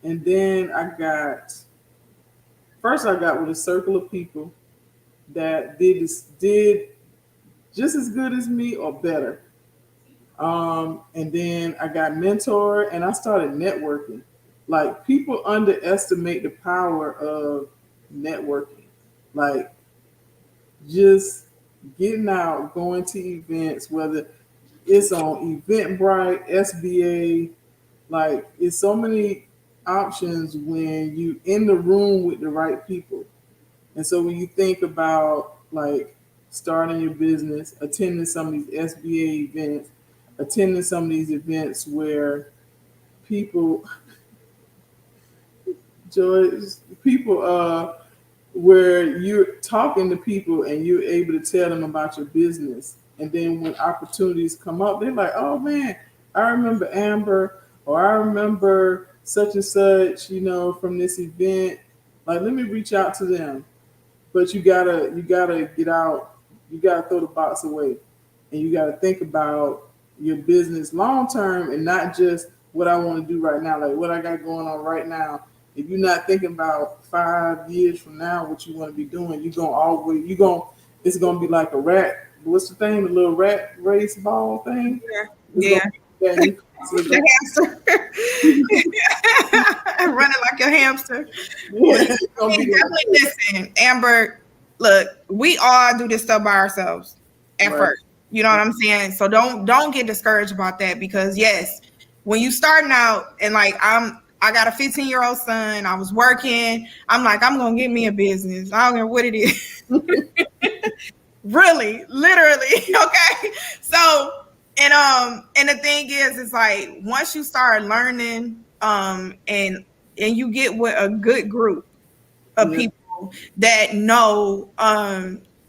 And then I got with a circle of people that did just as good as me or better. And then I got mentored and I started networking. Like, people underestimate the power of networking. Like, just getting out, going to events, whether it's on Eventbrite, SBA, like it's so many options when you in the room with the right people. And so when you think about like starting your business, attending some of these SBA events, attending some of these events where people, where you're talking to people and you're able to tell them about your business. And then when opportunities come up, they're like, oh man, I remember Amber, or I remember such and such, from this event. Like, let me reach out to them. But you gotta get out, you gotta throw the box away, and you gotta think about your business long term and not just what I want to do right now, like what I got going on right now. If you're not thinking about 5 years from now what you want to be doing, it's gonna be like a rat. What's the thing? The little rat race ball thing? Yeah. Running like a hamster. But, definitely listen, Amber. Look, we all do this stuff by ourselves at first. You know what I'm saying? So don't get discouraged about that, because yes, when you starting out, and like I got a 15-year-old son, I was working, I'm like, I'm gonna get me a business. I don't care what it is. Really, literally. Okay. So and the thing is, it's like once you start learning, and you get with a good group of people that know,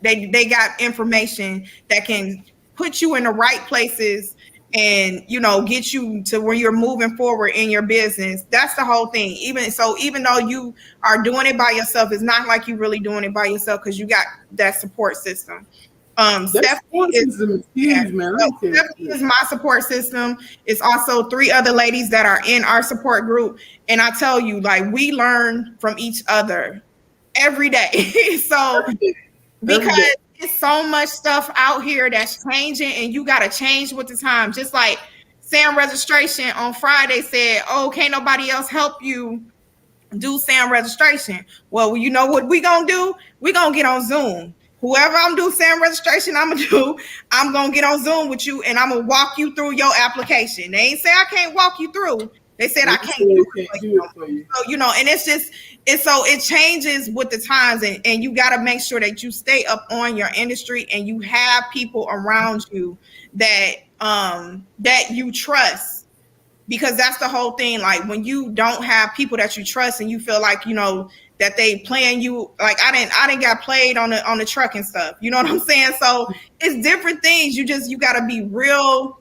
they got information that can put you in the right places and, you know, get you to where you're moving forward in your business. That's the whole thing. Even though you are doing it by yourself, it's not like you're really doing it by yourself, because you got that support system. Stephanie is huge, man. Stephanie is my support system. It's also 3 other ladies that are in our support group. And I tell you, like, we learn from each other every day. So because it's so much stuff out here that's changing, and you got to change with the time. Just like SAM registration on Friday said, oh, can't nobody else help you do SAM registration. Well, you know what we gonna do? We gonna get on Zoom. Whoever I'm doing SAM registration, I'm gonna get on Zoom with you, and I'm gonna walk you through your application. They ain't say I can't walk you through. They said I can't do it for you. So, you know, and it changes with the times, and you got to make sure that you stay up on your industry, and you have people around you that you trust. Because that's the whole thing. Like, when you don't have people that you trust, and you feel like, you know, that they playing you, like I didn't got played on the truck and stuff. You know what I'm saying? So it's different things. You got to be real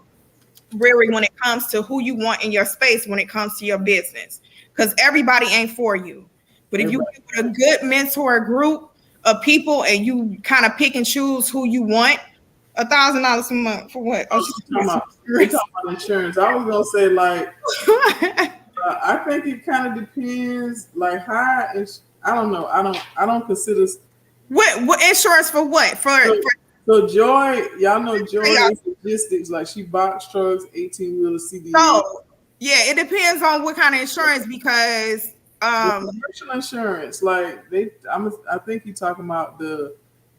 when it comes to who you want in your space, when it comes to your business, because everybody ain't for you. But if you get a good mentor group of people, and you kind of pick and choose who you want, $1,000 a month for what? Oh, we're talking about insurance. I was gonna say, like, I think it kind of depends. Like, how I don't know. I don't consider what insurance for what So Joy, y'all know Joy is logistics. Like, she box trucks, 18-wheeler CDs. So yeah, it depends on what kind of insurance, because commercial insurance, like I think you're talking about the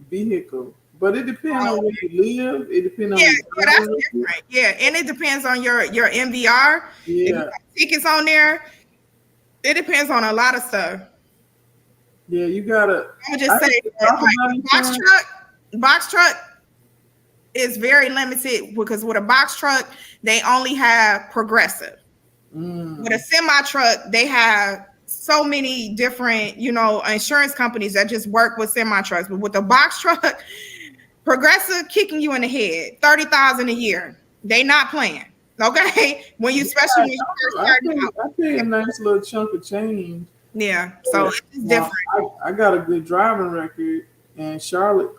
vehicle. But it depends on where you live. It depends on that's different. Yeah, and it depends on your MVR. Yeah, if you got tickets on there. It depends on a lot of stuff. Yeah, you gotta. I would just say, box truck is very limited, because with a box truck they only have Progressive. With a semi truck, they have so many different, you know, insurance companies that just work with semi trucks. But with the box truck, Progressive kicking you in the head, $30,000 a year. They not playing. Okay, when you especially when you first starting out, I pay a nice little chunk of change. Yeah, so it's different. I got a good driving record, and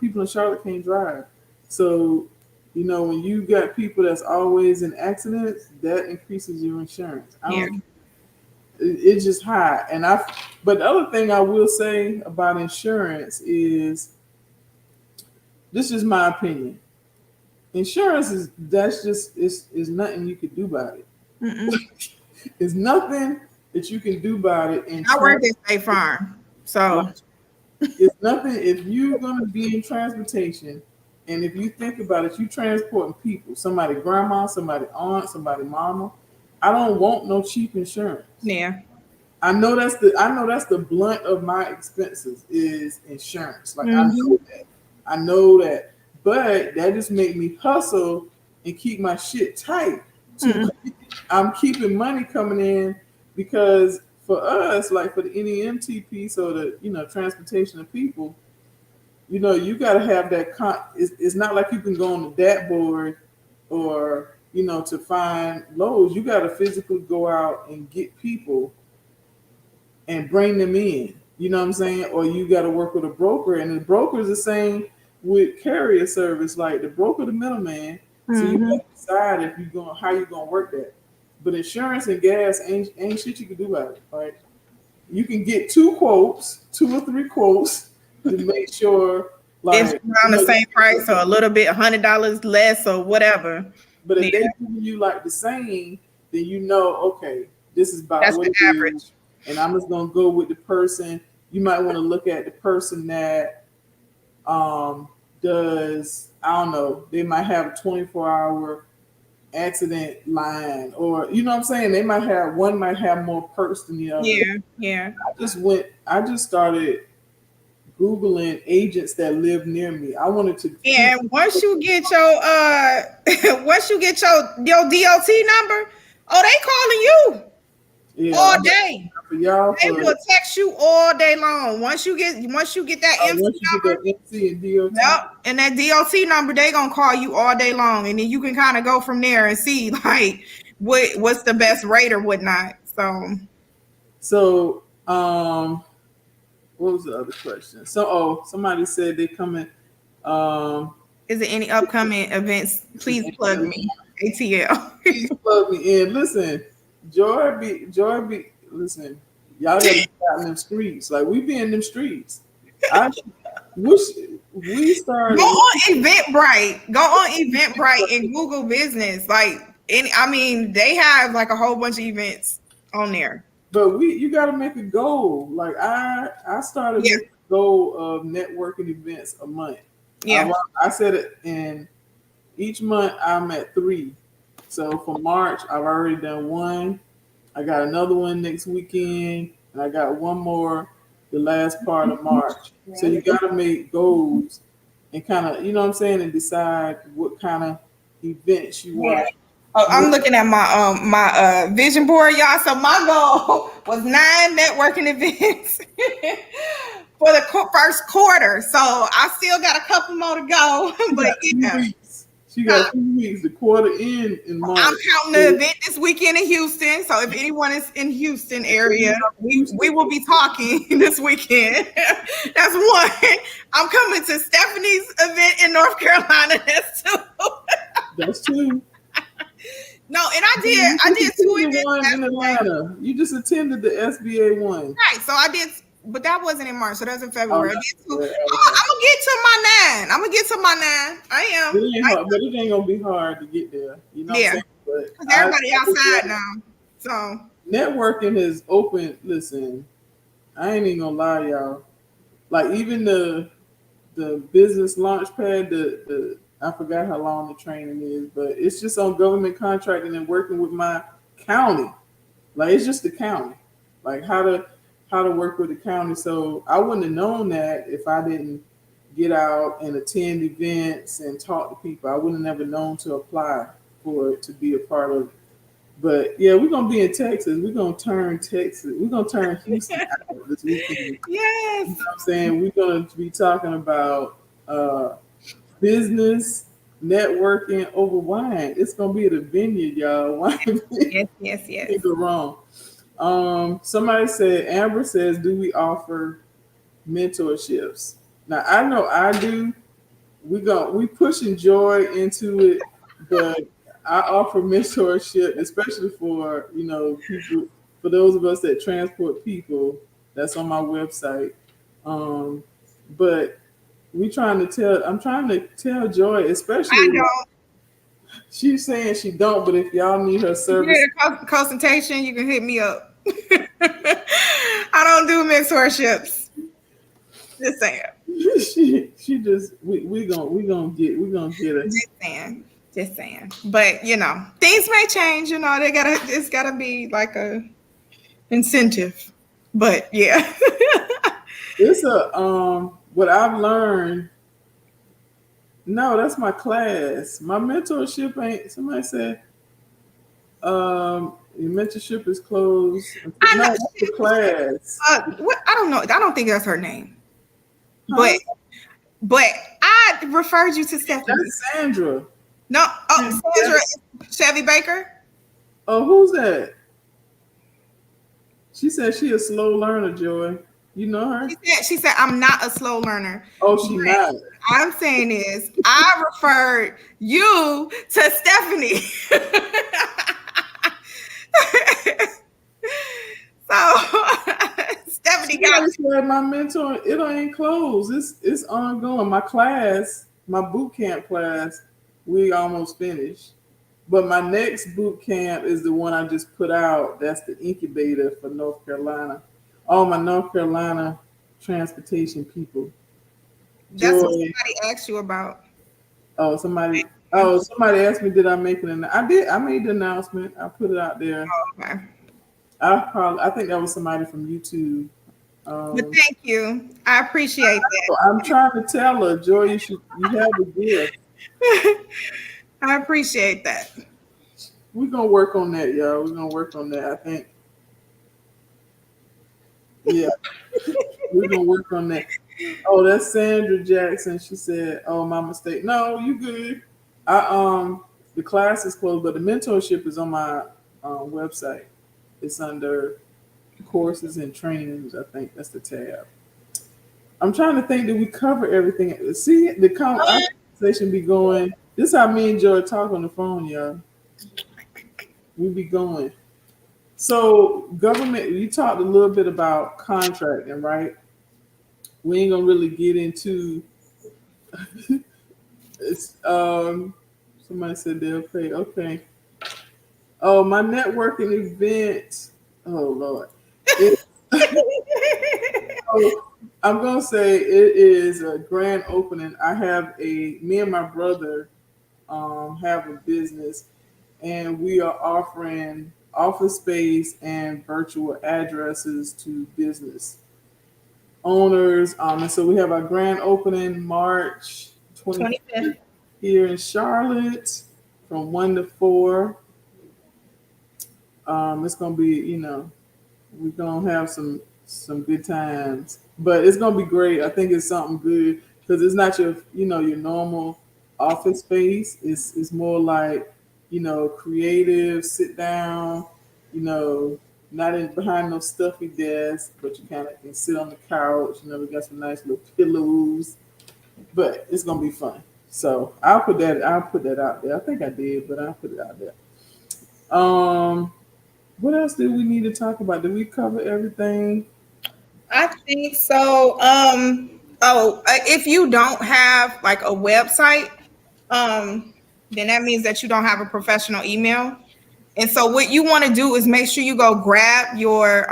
people in Charlotte can't drive. So, you know, when you got people that's always in accidents, that increases your insurance. It's just high. But the other thing I will say about insurance is, this is my opinion. Insurance is nothing you can do about it. It's nothing that you can do about it. I work at State Farm, so it's nothing. If you're gonna be in transportation, and if you think about it, you transporting people, somebody grandma, somebody aunt, somebody mama. I don't want no cheap insurance. Yeah. I know that's the blunt of my expenses is insurance. Like, I know that. But that just made me hustle and keep my shit tight. I'm keeping money coming in, because for us, like for the NEMT piece, or the, you know, transportation of people, you know, you got to have that. It's not like you can go on the DAT board, or, you know, to find loads. You got to physically go out and get people and bring them in. You know what I'm saying? Or you got to work with a broker, and the broker is the same with carrier service. Like, the broker, the middleman. So you got to decide how you gonna work that. But insurance and gas ain't shit you can do about it. Right? You can get 2 or 3 quotes to make sure, like, it's around the same price, or a little bit, $100 less, or whatever. But if they're giving you like the same, then you know, okay, this is about that's what the average. and I'm just gonna go with the person. You might want to look at the person that does, I don't know, they might have a 24-hour accident line, or you know what I'm saying, they might have one might have more perks than the other. Yeah. I just started Googling agents that live near me. I wanted to. Yeah, once you get your your DOT number, oh, they calling you all day. For y'all, they will text you all day long. Once you get that MC number, that MC and DOT. Yep, and that DOT number, they gonna call you all day long, and then you can kind of go from there and see like what's the best rate or whatnot. So what was the other question? So somebody said they coming. Is there any upcoming events? Please plug me. ATL. Please plug me in. Listen, Joy be listen, y'all gotta be out in them streets. Like we be in them streets. I wish we started. Go on Eventbrite and Google business. Like they have like a whole bunch of events on there. But you gotta make a goal. Like I started with a goal of networking events a month. Yeah. I said it, and each month I'm at 3. So for March, I've already done 1. I got another one next weekend, and I got one more the last part of March. So you got to make goals and kind of, you know what I'm saying, and decide what kind of events you want. Oh, I'm looking at my vision board, y'all. So my goal was 9 networking events for the first quarter. So I still got a couple more to go. But yeah. She got 2 weeks, the quarter in March. I'm counting the event this weekend in Houston. So if anyone is in Houston area, we will be talking this weekend. That's 1. I'm coming to Stephanie's event in North Carolina. That's 2. That's 2. No, and I did 2 events in Atlanta. You just attended the SBA one. Right. So I did, but that wasn't in March. So that's in February. I did 2. I'm gonna get to my 9. I am. But it ain't gonna be hard to get there. You know what I'm saying? Because everybody outside now. So networking is open. Listen, I ain't even gonna lie, y'all. Like even the business launch pad, the I forgot how long the training is, but it's just on government contracting and working with my county. Like it's just the county. Like how to work with the county. So I wouldn't have known that if I didn't get out and attend events and talk to people. I wouldn't have never known to apply for it to be a part of it. But yeah, we're gonna be in Texas. We're gonna turn Texas. We're gonna turn Houston out this weekend. Yes. You know what I'm saying? We're gonna be talking about business networking over wine. It's gonna be at a vineyard, y'all. Wine. Yes. Can't go wrong. Somebody said, Amber says, do we offer mentorships? Now I know I do. We pushing Joy into it, but I offer mentorship, especially for people, for those of us that transport people. That's on my website. But I'm trying to tell Joy, especially. I don't. She's saying she don't, but if y'all need her service, consultation, you can hit me up. I don't do mentorships. Just saying. she just we gonna get her. Just saying. But things may change. It's gotta be like a incentive. But yeah. It's what I've learned. No, that's my class. My mentorship ain't. Somebody said, your mentorship is closed. I know. No, that's the class. What? I don't know. I don't think that's her name. Huh? But I referred you to Stephanie. That's Sandra. No. Oh, Sandra Chevy Baker. Oh, who's that? She said she a slow learner, Joy. You know her? She said I'm not a slow learner. Oh, she not. I'm saying is I referred you to Stephanie. So Stephanie got my mentor. It ain't closed. It's ongoing. My class, my boot camp class, we almost finished. But my next boot camp is the one I just put out. That's the incubator for North Carolina. All my North Carolina transportation people. That's what somebody asked you about. Oh, somebody asked me, did I make it? I did. I made the announcement. I put it out there. Oh, okay. I think that was somebody from YouTube. But thank you. I appreciate that. I'm trying to tell her, Joy, you have a gift. I appreciate that. We're gonna work on that, y'all. We're gonna work on that. I think. Yeah, we're gonna work on that. Oh, that's Sandra Jackson. She said, "Oh, my mistake." No, you good. The class is closed, but the mentorship is on my website. It's under courses and trainings. I think that's the tab. I'm trying to think. Did we cover everything? See, the conversation be going. This is how me and Joy talk on the phone, y'all. We be going. So government, you talked a little bit about contracting, right? We ain't gonna really get into it's somebody said they'll pay. Okay. Oh, my networking event. Oh Lord. I'm gonna say it is a grand opening. I have me and my brother have a business, and we are offering office space and virtual addresses to business owners. And so we have our grand opening March 25th here in Charlotte from 1 to 4. It's gonna be, we're gonna have some good times, but it's gonna be great. I think it's something good because it's not your normal office space. It's more like creative, sit down, not behind no stuffy desk, but you kind of can sit on the couch. We got some nice little pillows, but it's gonna be fun. So I'll put that out there. I think I did, but I'll put it out there. What else do we need to talk about? Did we cover everything? I think so. If you don't have like a website, then that means that you don't have a professional email. And so what you want to do is make sure you go grab your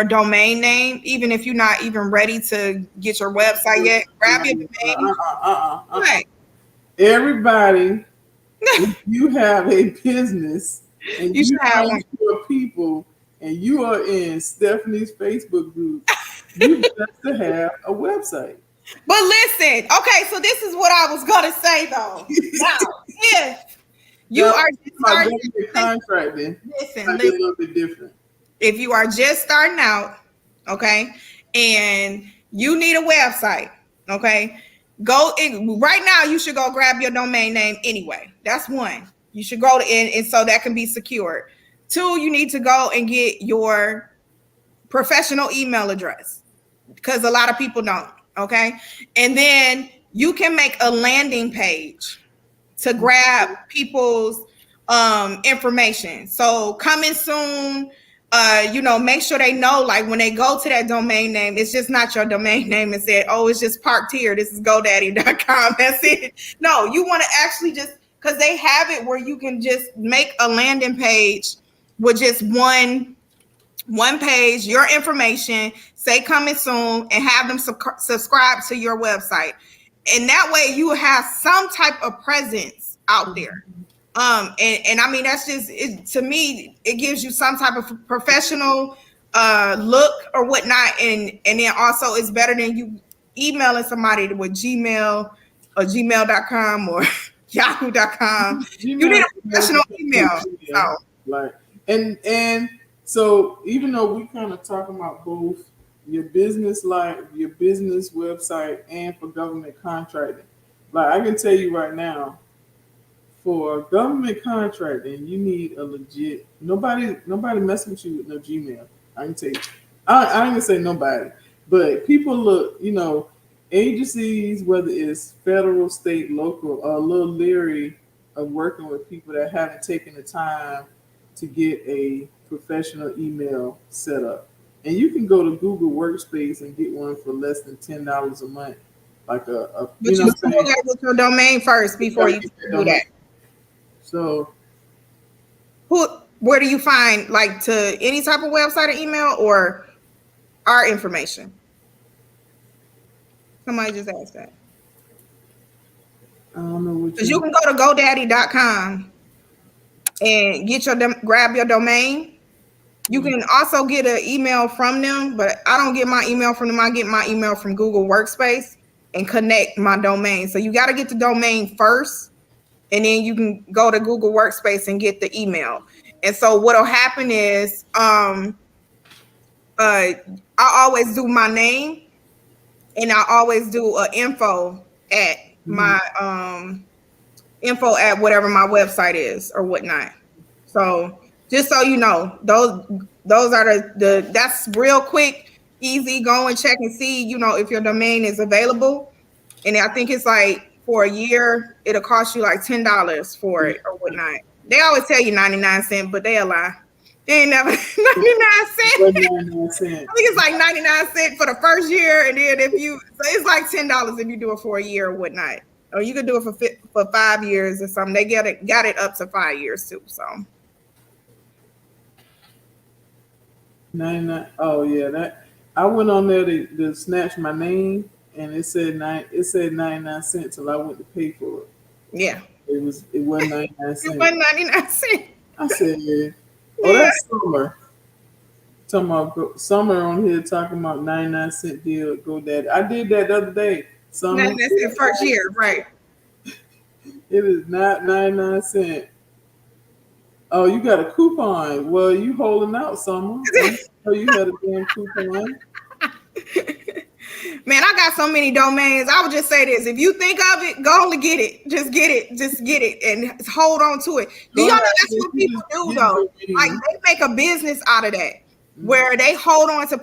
domain name, even if you're not even ready to get your website yet. Grab your domain. Right. Everybody, if you have a business and you should have one. People and you are in Stephanie's Facebook group, you have to have a website. But listen, okay, so this is what I was gonna say though. Now, if you are just starting contracting, listen, a little bit different. If you are just starting out, okay, and you need a website, okay, right now. You should go grab your domain name anyway. That's one. You should go and so that can be secured. 2, you need to go and get your professional email address because a lot of people don't. Okay, and then you can make a landing page to grab people's information. So coming soon, make sure they know, like when they go to that domain name, it's just not your domain name and said, oh, it's just parked here. This is GoDaddy.com. That's it. No, you want to actually just, because they have it where you can just make a landing page with just one page, your information, say coming soon, and have them subscribe to your website. And that way you have some type of presence out there. And I mean, that's just to me, it gives you some type of professional look or whatnot. And then also it's better than you emailing somebody with Gmail or gmail.com or yahoo.com. You need a professional email. So. Like, and so even though we kind of talking about both your business your business website and for government contracting, like I can tell you right now, for government contracting, you need a legit nobody messing with you with no Gmail. I can tell you. I ain't gonna say nobody, but people look, agencies, whether it's federal, state, local, are a little leery of working with people that haven't taken the time to get a professional email set up. And you can go to Google Workspace and get one for less than $10 a month. Like but you start with your domain first before you do that. So Where do you find, like, to any type of website or email, or our information? Somebody just asked that. I don't know what because you can go to GoDaddy.com and grab your domain. You can also get an email from them, but I don't get my email from them. I get my email from Google Workspace and connect my domain. So you got to get the domain first, and then you can go to Google Workspace and get the email. And so what'll happen is I always do my name, and I always do info at my info at whatever my website is or whatnot. So just so you know, those are that's real quick, easy. Go and check and see, if your domain is available. And I think it's like for a year, it'll cost you like $10 for it or whatnot. They always tell you 99 cents, but they lie. They ain't never 99 cents. 99 cents. I think it's like 99 cents for the first year, and then so it's like $10 if you do it for a year or whatnot. Or you could do it for 5 years or something. They got it up to 5 years too. So 99. Oh yeah, that I went on there to snatch my name, and it said 99 cents till I went to pay for it. Yeah, it wasn't 99 cents. It wasn't 99 cents. I said, oh, that's Summer. Talking about Summer on here talking about 99-cent deal at GoDaddy. I did that the other day. Summer, that's the first year, right? It is not 99 cents. Oh, you got a coupon. Well, you holding out, Summer. Oh, you had a damn coupon. Man, I got so many domains. I would just say this: if you think of it, go on to get it. Just get it, and hold on to it. Do y'all know that's what people do though? Like they make a business out of that, where they hold on to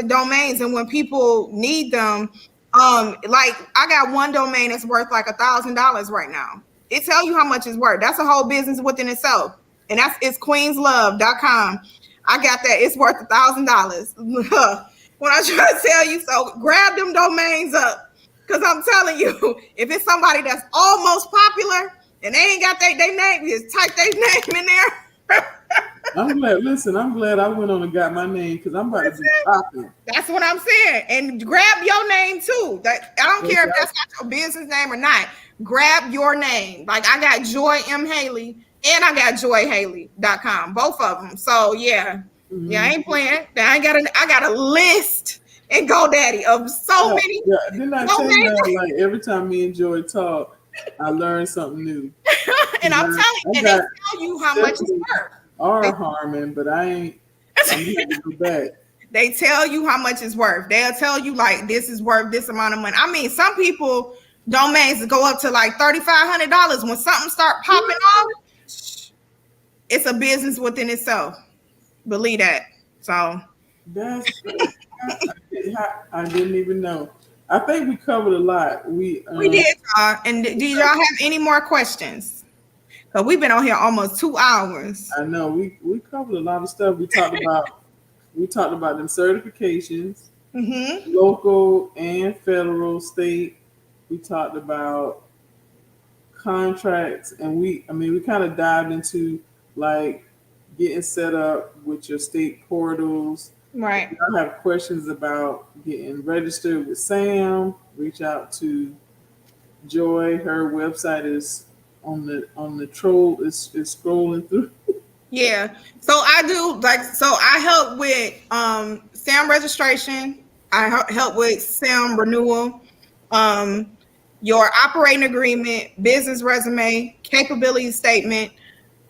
domains, and when people need them, like I got one domain that's worth like $1,000 right now. It tells you how much it's worth. That's a whole business within itself, and it's queenslove.com. I got that. It's worth $1,000. When I try to tell you, so grab them domains up, because I'm telling you, if it's somebody that's almost popular and they ain't got their name, just type their name in there. I'm glad I went on and got my name, because I'm about to be popular. That's what I'm saying. And grab your name too. I don't care if that's not your business name or not. Grab your name. Like I got Joy M. Haley and I got joyhaley.com, both of them. So yeah. Yeah, I ain't playing. I got a list in GoDaddy of so many. Yeah, didn't I tell you that, like every time me and Joy talk, I learn something new. And I'm telling you, and they tell you how much it's worth. Or Harmon, but I'm going to go back. They tell you how much it's worth. They'll tell you like this is worth this amount of money. I mean, some people domains go up to like $3,500. When something start popping off, it's a business within itself. Believe that. So I didn't even know. I think we covered a lot. We did. And did y'all have any more questions? Because we've been on here almost 2 hours. I know we covered a lot of stuff. We talked about them certifications, local and federal, state. We talked about contracts, and we kind of dived into like getting set up with your state portals. Right. If you have questions about getting registered with SAM, reach out to Joy. Her website is on the troll. It's scrolling through. Yeah. So I help with SAM registration. I help with SAM renewal, your operating agreement, business resume, capability statement.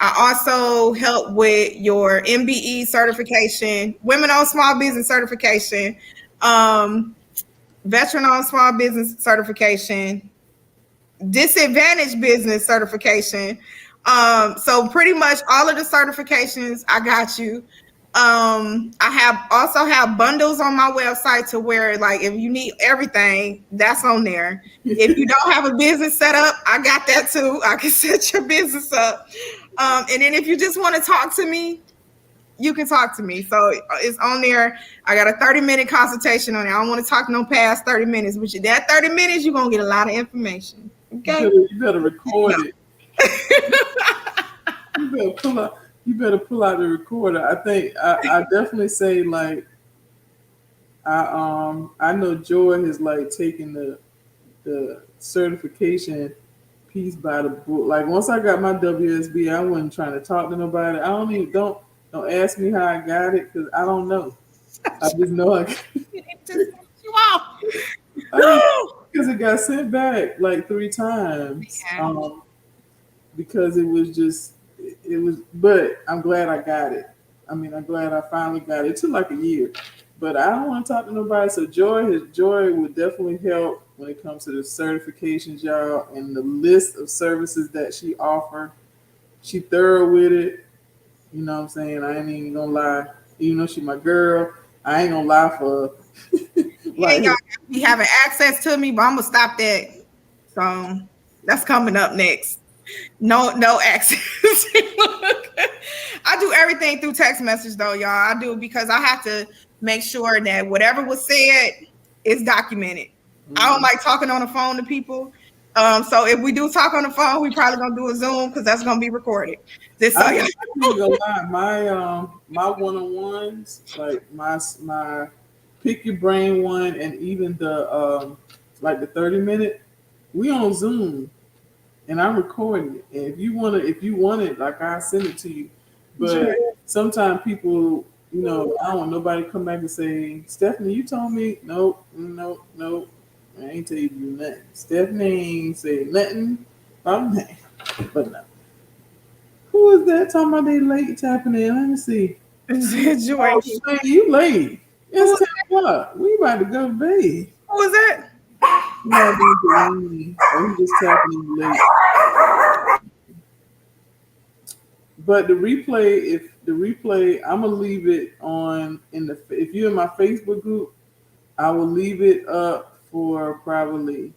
I also help with your MBE certification, women-owned small business certification, veteran-owned small business certification, disadvantaged business certification. So pretty much all of the certifications, I got you. I also have bundles on my website to where like if you need everything, that's on there. If you don't have a business set up, I got that too. I can set your business up. And then if you just want to talk to me, you can talk to me. So it's on there. I got a 30-minute consultation on it. I don't want to talk no past 30 minutes. But that 30 minutes, you're going to get a lot of information. Okay. You better record it. You better You better pull out the recorder. I think I definitely say like I know Joy has like taken the certification piece by the book. Like once I got my WSB, I wasn't trying to talk to nobody. I don't ask me how I got it because I don't know. I just know I because it got sent back like 3 times. Yeah. Because it was, but I'm glad I got it. I mean, I'm glad I finally got it. It took like a year, but I don't want to talk to nobody. So Joy would definitely help when it comes to the certifications, y'all, and the list of services that she offer. She thorough with it. You know what I'm saying? I ain't even gonna lie. Even though she my girl, I ain't gonna lie for like y'all be having access to me, but I'm gonna stop that. So that's coming up next. No access. I do everything through text message though, y'all. I do because I have to make sure that whatever was said is documented. I don't like talking on the phone to people. So if we do talk on the phone, we probably gonna do a Zoom because that's gonna be recorded. Just so I ain't gonna lie, my one-on-ones, like my pick your brain one, and even the like the 30-minute, we on Zoom, and I'm recording it. And if you want it, like I send it to you. But sometimes people, I don't want nobody to come back and say, Stephanie, you told me, nope, I ain't tell you to do nothing. Stephanie ain't say nothing about that, but no. Who is that talking about they late tapping in? Let me see. Joy. Oh, man, you late. It's 10 o'clock. We about to go to bed. Who is that? No, he just tapping in late. But the replay, I'm gonna leave it on if you're in my Facebook group, I will leave it up for probably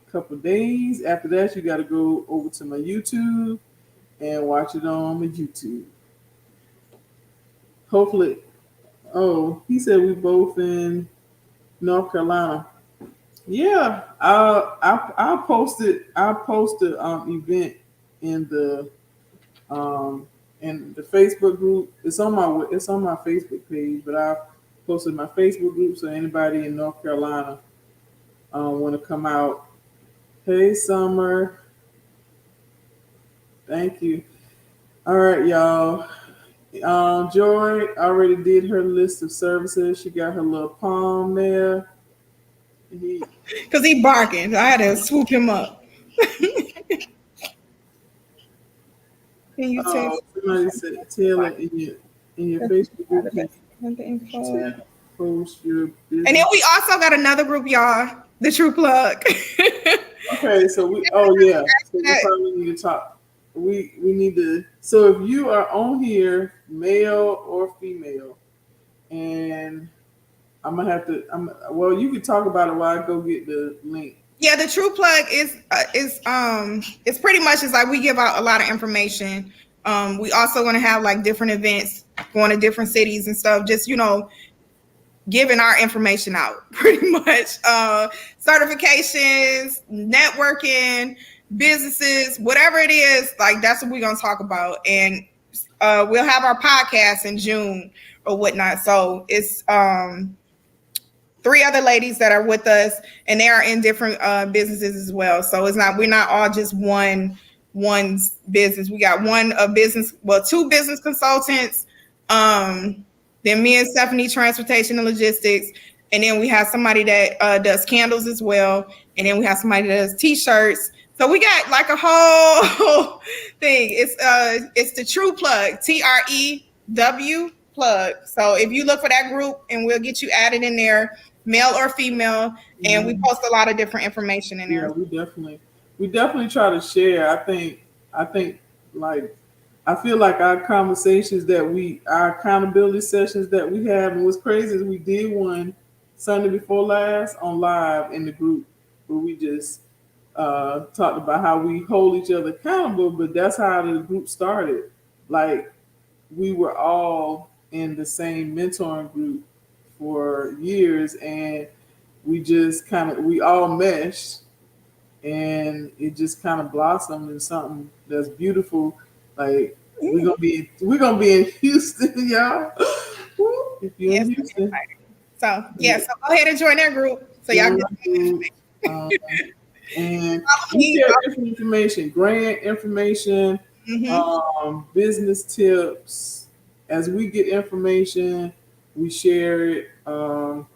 a couple days. After that, you got to go over to my YouTube and watch it on my YouTube. Hopefully, he said we both in North Carolina. Yeah, I'll post it. I'll post the event in the Facebook group. It's on my Facebook page, but I posted my Facebook group so anybody in North Carolina want to come out. Hey, Summer. Thank you. All right, y'all. Joy already did her list of services. She got her little palm there. Because he barking. I had to swoop him up. Can you text? Somebody said, Taylor, in your Facebook group, post your business. And then we also got another group, y'all. The True Plug. Okay, so we probably need to talk. We need to. So if you are on here, male or female, and I'm gonna have to. Well, you can talk about it while I go get the link. Yeah, the True Plug is it's pretty much it's like we give out a lot of information. We also want to have like different events, going to different cities and stuff. Just giving our information out pretty much. Certifications, networking, businesses, whatever it is, like that's what we're gonna talk about. And we'll have our podcast in June or whatnot. So it's 3 other ladies that are with us, and they are in different businesses as well. So we're not all just one's business. We got 2 business consultants. Then me and Stephanie, transportation and logistics. And then we have somebody that does candles as well. And then we have somebody that does t-shirts. So we got like a whole thing. It's the True Plug, TREW Plug. So if you look for that group, and we'll get you added in there, male or female, and we post a lot of different information in there. Yeah, we definitely try to share. I think like I feel like our conversations our accountability sessions that we have, and what's crazy is we did one Sunday before last on live in the group where we just talked about how we hold each other accountable, but that's how the group started. Like we were all in the same mentoring group for years, and we all meshed, and it just kind of blossomed in something that's beautiful. Like We're gonna be in Houston, y'all. If you're in Houston. So so go ahead and join their group so y'all get and we share different information, grant information, business tips. As we get information, we share it. But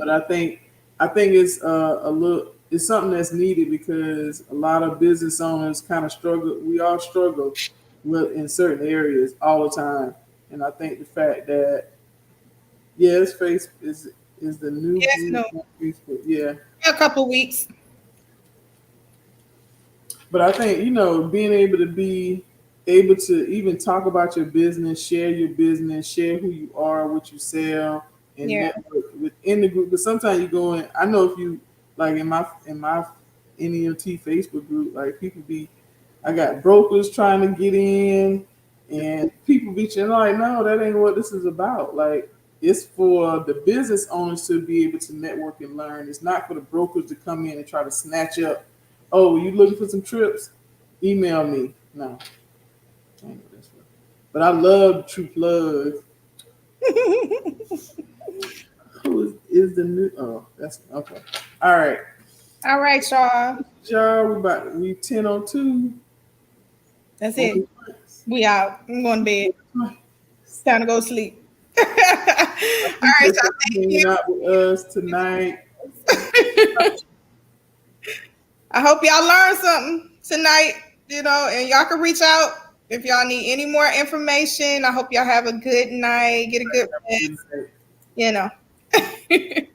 I think it's it's something that's needed because a lot of business owners kind of struggle. We all struggle in certain areas all the time, and I think the fact that Facebook is the new Facebook. Yeah, a couple weeks. But I think being able to even talk about your business, share your business, share who you are, what you sell, and network within the group. But sometimes you go in. I know if you like in my NEMT Facebook group, like I got brokers trying to get in, and people be like, no, that ain't what this is about. Like, it's for the business owners to be able to network and learn. It's not for the brokers to come in and try to snatch up. Oh, you looking for some trips? Email me. No. I know this one. But I love True Plug. Who is the new? Oh, that's okay. All right. All right, y'all. Y'all, we 10:02. That's it. We out. I'm going to bed. It's time to go sleep. All right, y'all. Thank you. Out with us tonight. I hope y'all learned something tonight, and y'all can reach out if y'all need any more information. I hope y'all have a good night, get a good rest,